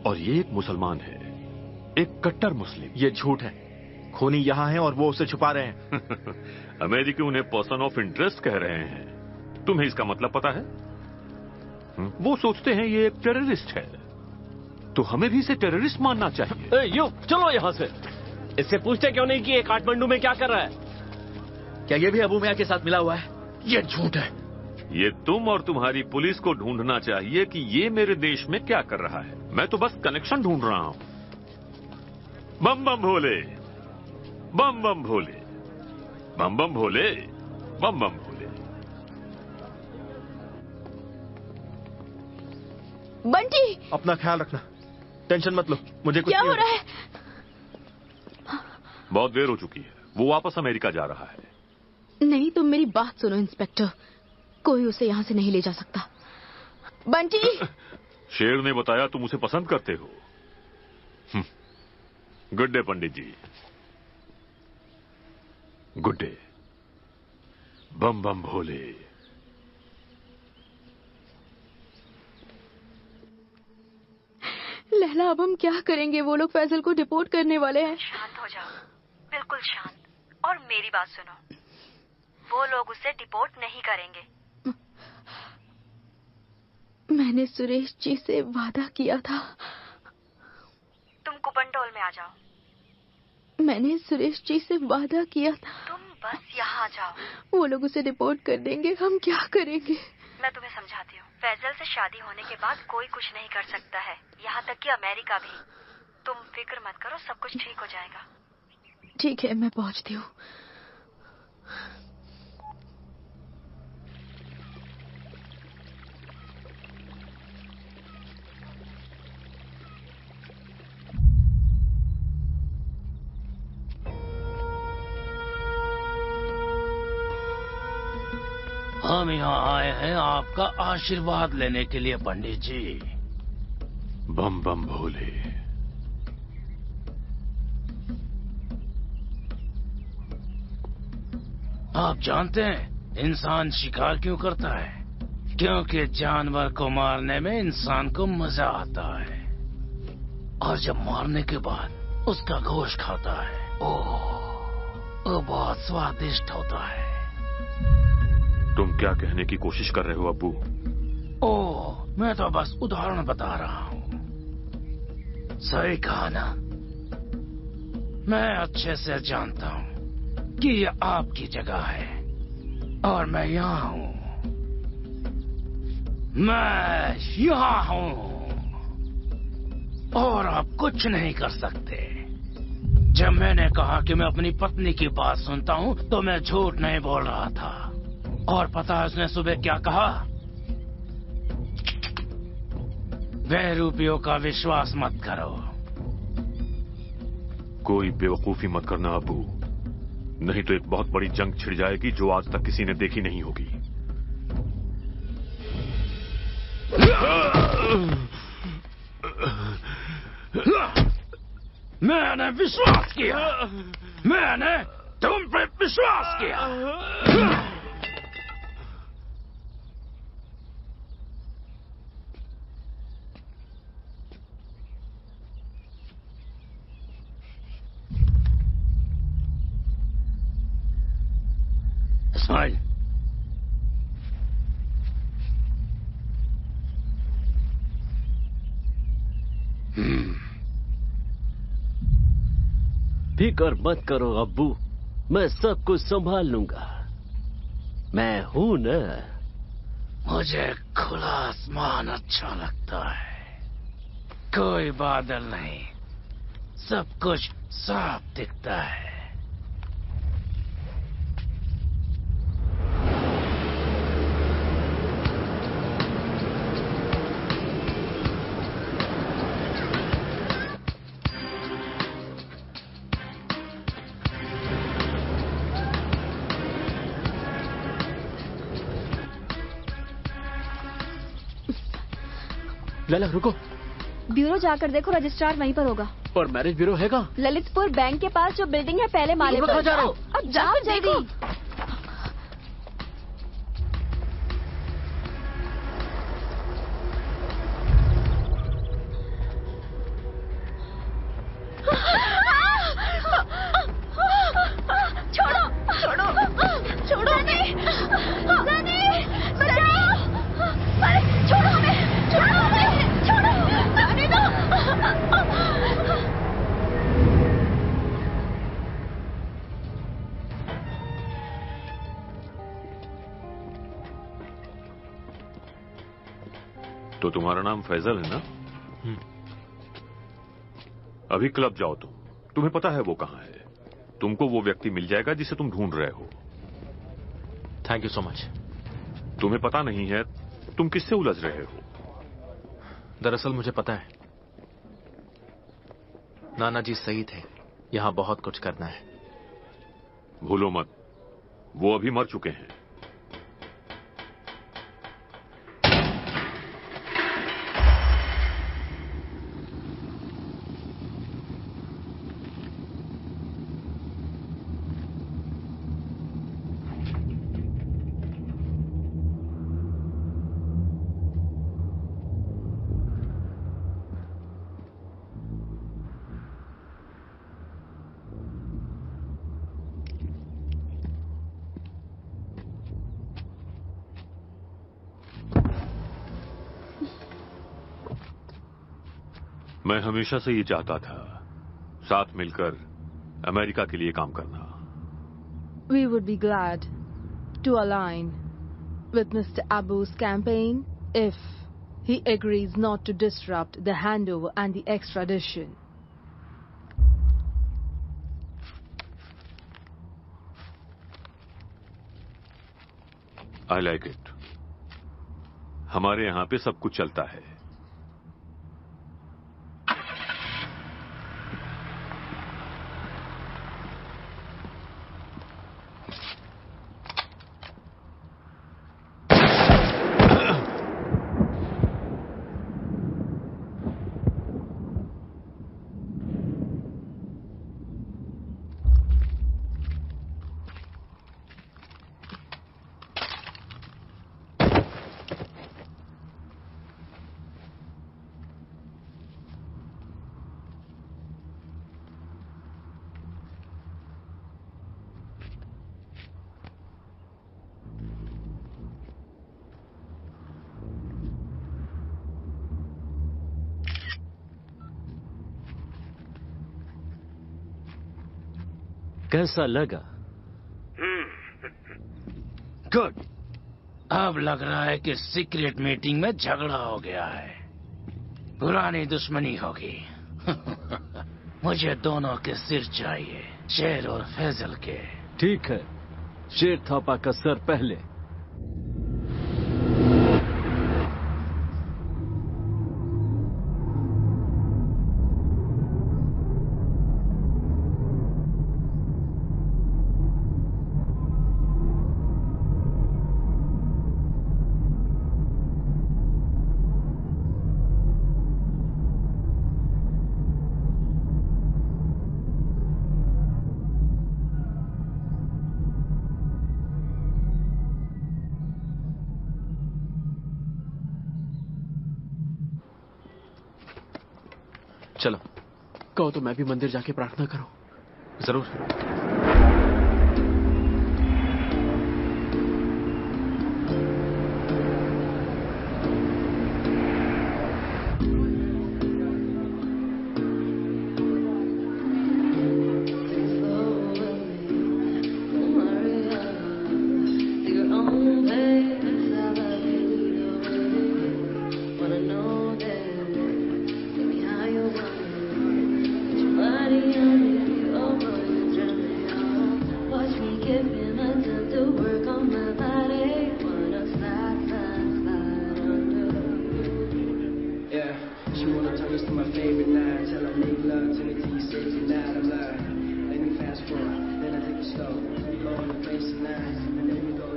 और ये एक मुसलमान है, एक कट्टर मुस्लिम। ये झूठ है। खूनी यहाँ हैं और वो उसे छुपा रहे हैं। अमेरिकी उन्हें पर्सन ऑफ इंटरेस्ट कह रहे हैं। तुम्हें इसका मतलब पता है? वो सोचते हैं ये एक टेररिस्ट है, तो हमें भी इसे टेररिस्ट मानना चाहिए। यू चलो यहाँ से। इससे पूछते क्यों नहीं कि ये काठमांडू में क्या कर रहा है? क्या ये भी अबू मियां के साथ मिला हुआ है? ये झूठ है। ये तुम और तुम्हारी पुलिस को ढूंढना चाहिए कि ये मेरे देश में क्या कर रहा है। मैं तो बस कनेक्शन ढूंढ रहा हूं। बम बम भोले, बम बम भोले, बम बम भोले, बम बम भोले। बंटी, अपना ख्याल रखना, टेंशन मत लो, मुझे कुछ क्या हो रहा है? बहुत देर हो चुकी है, वो वापस अमेरिका जा रहा है। नहीं, तुम मेरी बात सुनो इंस्पेक्टर, कोई उसे यहाँ से नहीं ले जा सकता। बंटी! शेर ने बताया तुम उसे पसंद करते हो। Good day Pandit ji. Good day. बम बम भोले। लैला, अब हम क्या करेंगे? वो लोग फैजल को डिपोर्ट करने वाले हैं। शांत हो जाओ, बिल्कुल शांत। और मेरी बात सुनो, वो लोग उसे डिपोर्ट नहीं करेंगे। मैंने सुरेश जी से वादा किया था। तुम कुपनडोल में आ जाओ। मैंने सुरेश जी से वादा किया था। तुम बस यहाँ आ जाओ। वो लोग उसे डिपोर्ट कर देंगे, हम क्या करेंगे? मैं तुम्हें समझाती हूँ। फैजल से शादी होने के बाद कोई कुछ नहीं कर सकता है, यहाँ तक कि अमेरिका भी। तुम फिक्र मत करो, सब कुछ ठीक हो जाएगा। ठीक है, मैं पहुँचती हूँ। हम यहाँ आए हैं आपका आशीर्वाद लेने के लिए पंडित जी। बम बम भोले। आप जानते हैं इंसान शिकार क्यों करता है? क्योंकि जानवर को मारने में इंसान को मजा आता है, और जब मारने के बाद उसका गोश्त खाता है, ओह, वो बहुत स्वादिष्ट होता है। तुम क्या कहने की कोशिश कर रहे हो अब्बू? ओह, मैं तो बस उदाहरण बता रहा हूँ। सही कहा ना? मैं अच्छे से जानता हूँ कि ये आपकी जगह है और मैं यहाँ हूँ। मैं यहाँ हूँ और आप कुछ नहीं कर सकते। जब मैंने कहा कि मैं अपनी पत्नी की बात सुनता हूँ तो मैं झूठ नहीं बोल रहा था। और पता है उसने सुबह क्या कहा? बेरूपियों का विश्वास मत करो। कोई बेवकूफी मत करना अब्बू, नहीं तो एक बहुत बड़ी जंग छिड़ जाएगी जो आज तक किसी ने देखी नहीं होगी। मैंने विश्वास किया, मैंने तुम पे विश्वास किया। इस्माइल, फिकर मत करो अब्बू, मैं सब कुछ संभाल लूंगा। मैं हूं ना। मुझे खुला आसमान अच्छा लगता है, कोई बादल नहीं, सब कुछ साफ दिखता है। लैला रुको। ब्यूरो जाकर देखो, रजिस्ट्रार वहीं पर होगा। और मैरिज ब्यूरो हैगा? ललितपुर बैंक के पास जो बिल्डिंग है, पहले माले पर। जा रहे हो? अब जाओ जल्दी। तो तुम्हारा नाम फैजल है ना? अभी क्लब जाओ तुम्हें पता है वो कहां है। तुमको वो व्यक्ति मिल जाएगा जिसे तुम ढूंढ रहे हो। Thank you so much. तुम्हें पता नहीं है तुम किससे उलझ रहे हो? दरअसल मुझे पता है, नाना जी सही थे, यहां बहुत कुछ करना है। भूलो मत, वो अभी मर चुके हैं। मैं हमेशा से ये चाहता था, साथ मिलकर अमेरिका के लिए काम करना। We would be glad to align with Mr. Abu's campaign if he agrees not to disrupt the handover and the extradition. I like it. हमारे यहां पे सब कुछ चलता है। कैसा लगा? गुड। अब लग रहा है कि सीक्रेट मीटिंग में झगड़ा हो गया है, पुरानी दुश्मनी होगी। मुझे दोनों के सिर चाहिए, शेर और फैजल के। ठीक है, शेर थापा का सर पहले। चलो। कहो तो मैं भी मंदिर जाके प्रार्थना करूं। जरूर।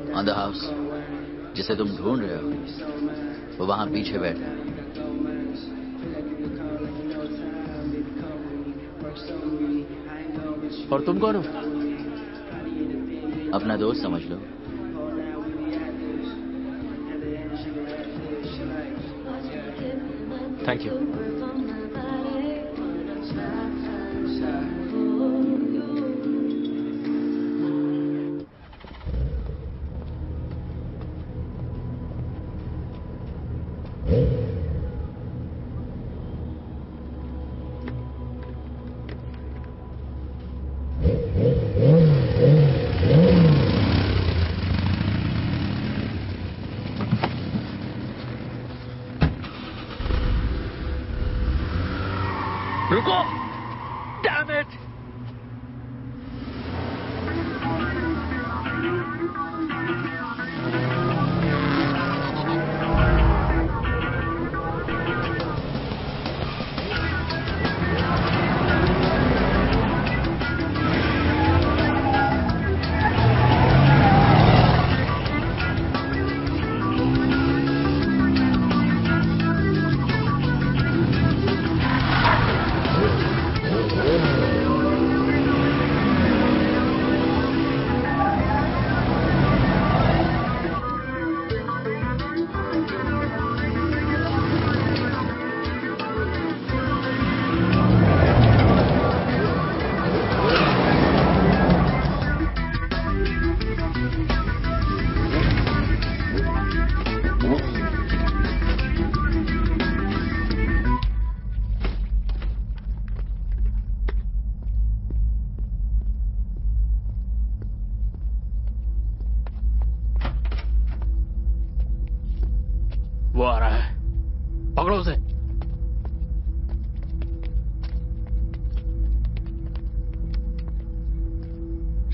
ऑन द हाउस जिसे तुम ढूंढ रहे हो वो वहां पीछे बैठा है। और तुम कौन हो? अपना दोस्त समझ लो। Thank you.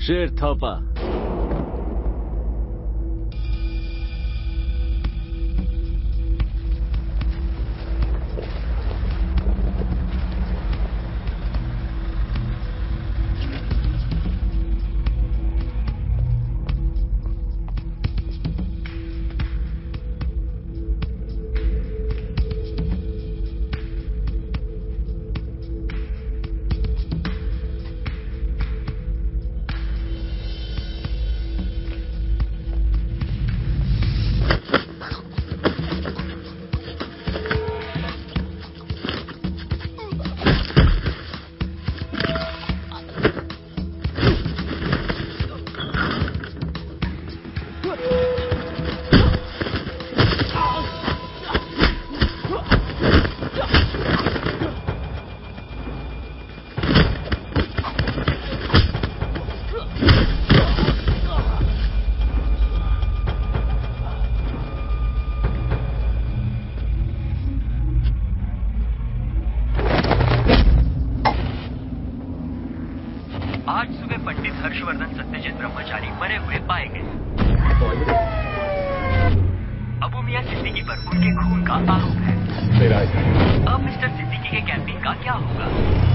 शेर थोपा। आज सुबह पंडित हर्षवर्धन सत्यजित ब्रह्मचारी मरे हुए पाए गए। अबू मियां सिद्दीकी पर उनके खून का आरोप है। अब मिस्टर सिद्दीकी के कैंपिंग का क्या होगा?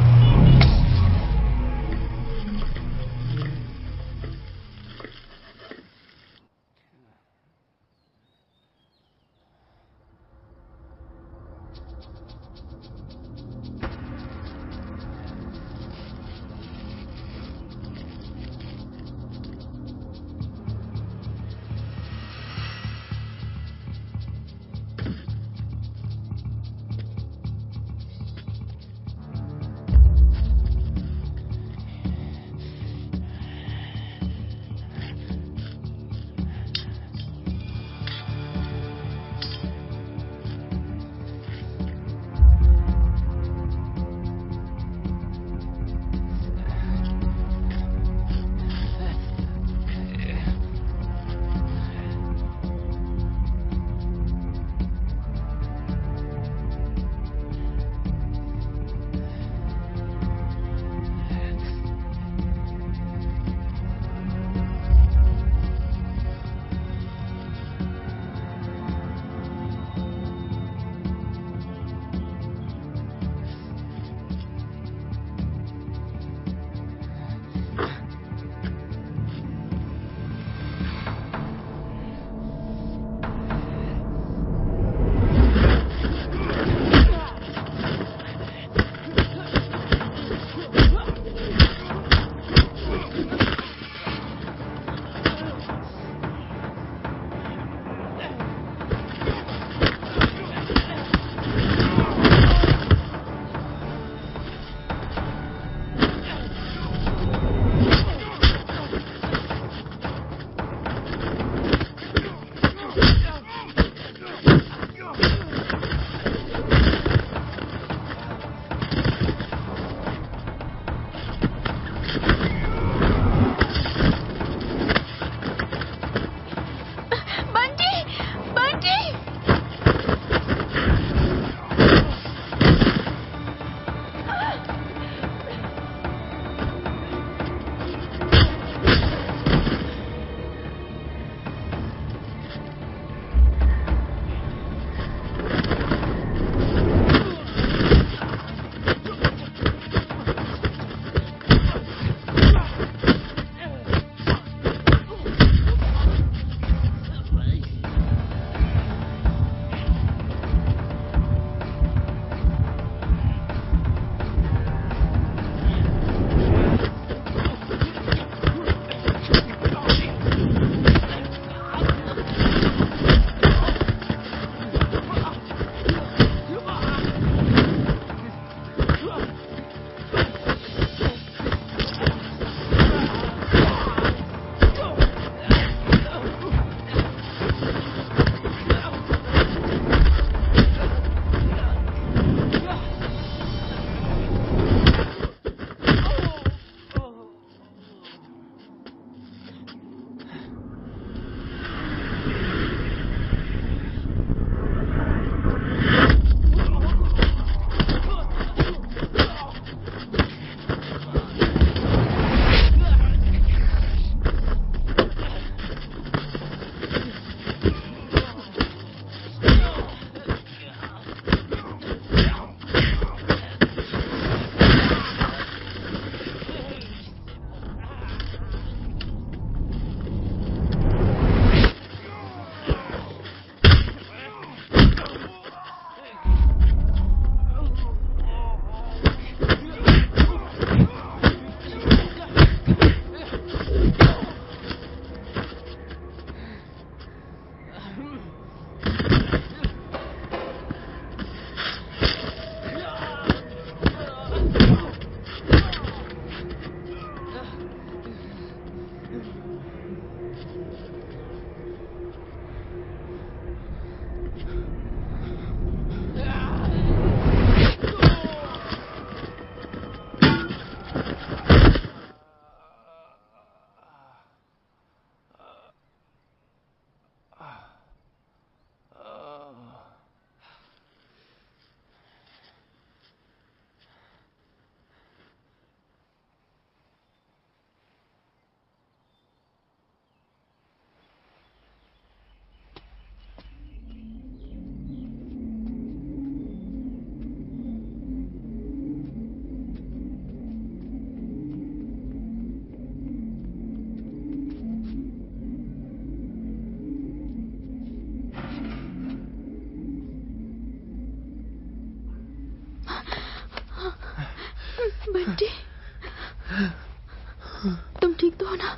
तुम ठीक तो हो ना?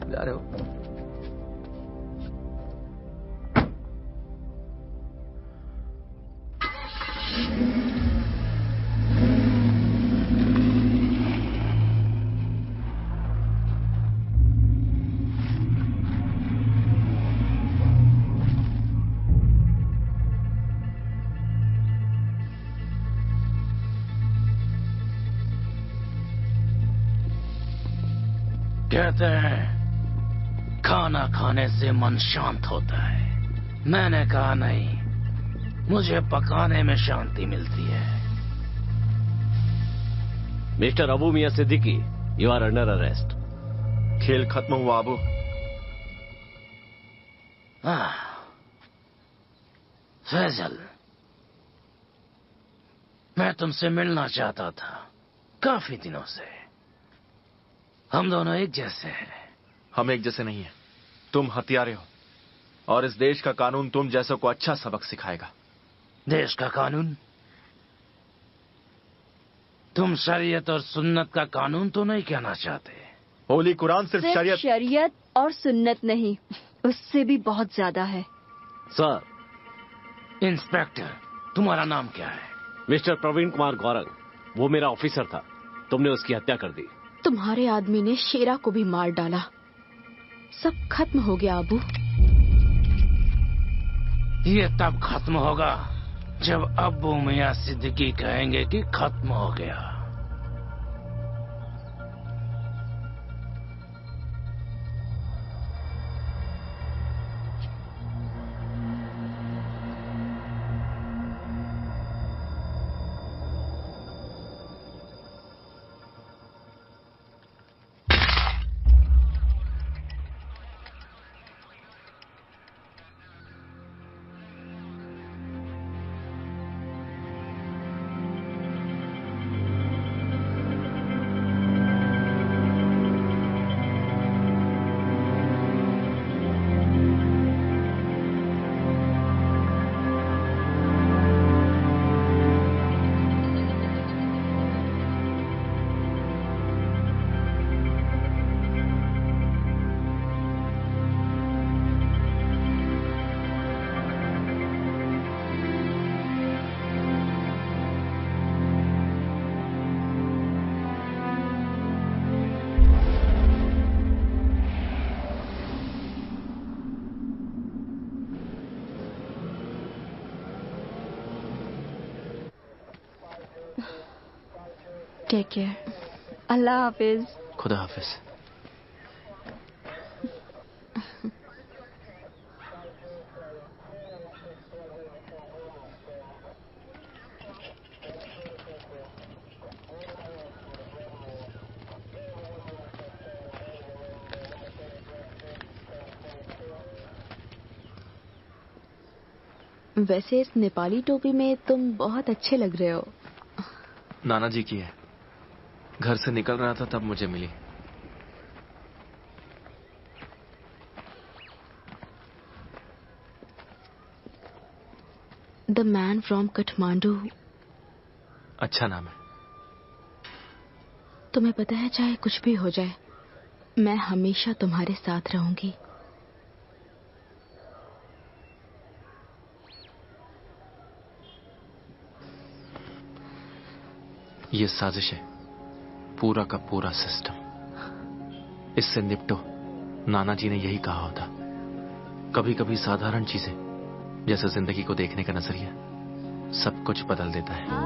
जा रहे हो? कहते हैं खाना खाने से मन शांत होता है। मैंने कहा नहीं, मुझे पकाने में शांति मिलती है। Mister Abu Miyan Siddiqui, you are under arrest. खेल खत्म हुआ अबू। फैजल, मैं तुमसे मिलना चाहता था काफी दिनों से। हम दोनों एक जैसे हैं। हम एक जैसे नहीं हैं। तुम हत्यारे हो और इस देश का कानून तुम जैसों को अच्छा सबक सिखाएगा। देश का कानून? तुम शरीयत और सुन्नत का कानून तो नहीं कहना चाहते? होली कुरान सिर्फ शरीयत और सुन्नत नहीं, उससे भी बहुत ज्यादा है। सर। इंस्पेक्टर, तुम्हारा नाम क्या है? मिस्टर प्रवीण कुमार गौरंग, वो मेरा ऑफिसर था। तुमने उसकी हत्या कर दी। तुम्हारे आदमी ने शेरा को भी मार डाला। सब खत्म हो गया अबू। ये तब खत्म होगा जब अब्बू मियां सिद्दीकी कहेंगे कि खत्म हो गया। Take care. अल्लाह हाफिज। खुदा हाफिज। वैसे इस नेपाली टोपी में तुम बहुत अच्छे लग रहे हो। नाना जी की है। घर से निकल रहा था तब मुझे मिली। The man from Kathmandu. अच्छा नाम है। तुम्हें पता है, चाहे कुछ भी हो जाए, मैं हमेशा तुम्हारे साथ रहूंगी। ये साजिश है, पूरा का पूरा सिस्टम। इससे निपटो। नाना जी ने यही कहा होता। कभी कभी साधारण चीजें, जैसे जिंदगी को देखने का नजरिया, सब कुछ बदल देता है।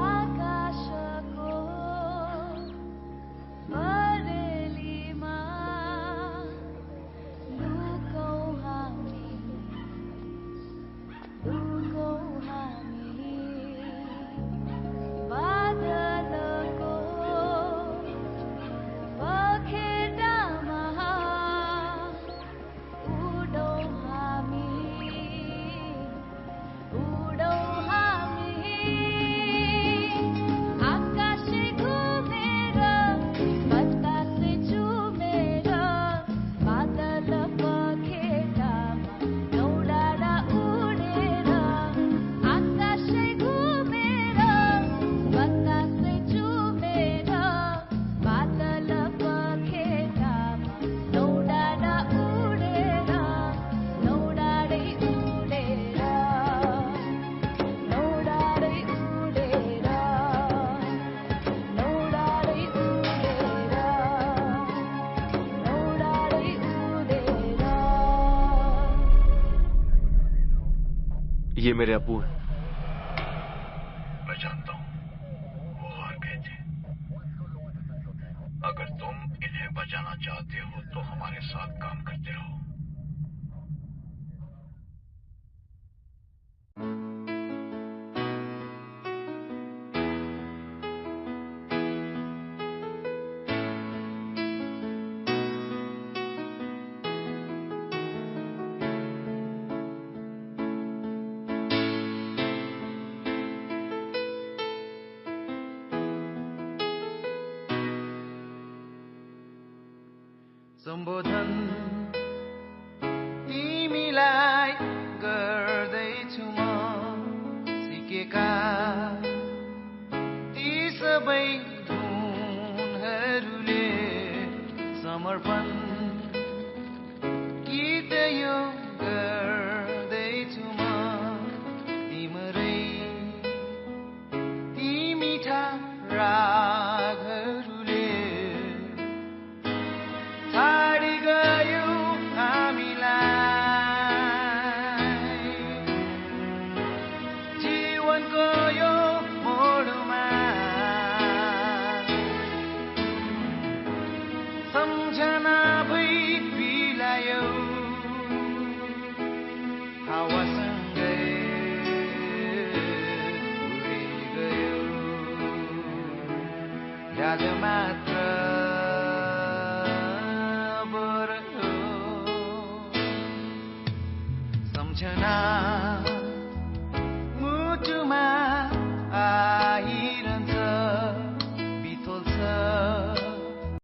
मेरे अब्बू हैं। मैं जानता हूं, वो हार गए थे। अगर तुम इन्हें बचाना चाहते हो तो हमारे साथ काम करते रहो। सम्बोधन तिमीलाई गर्दैछु म सिकेका ती सबै धुनहरूले समर्पण गीत यो गर्दैछु म तिम्रै ती मिठा रागहरूले छाडी गयो हामीलाई जीवनको यो मोडमा सम्झना भई बिलायो हावासँगै उडी गयो याद मात्र सम्झना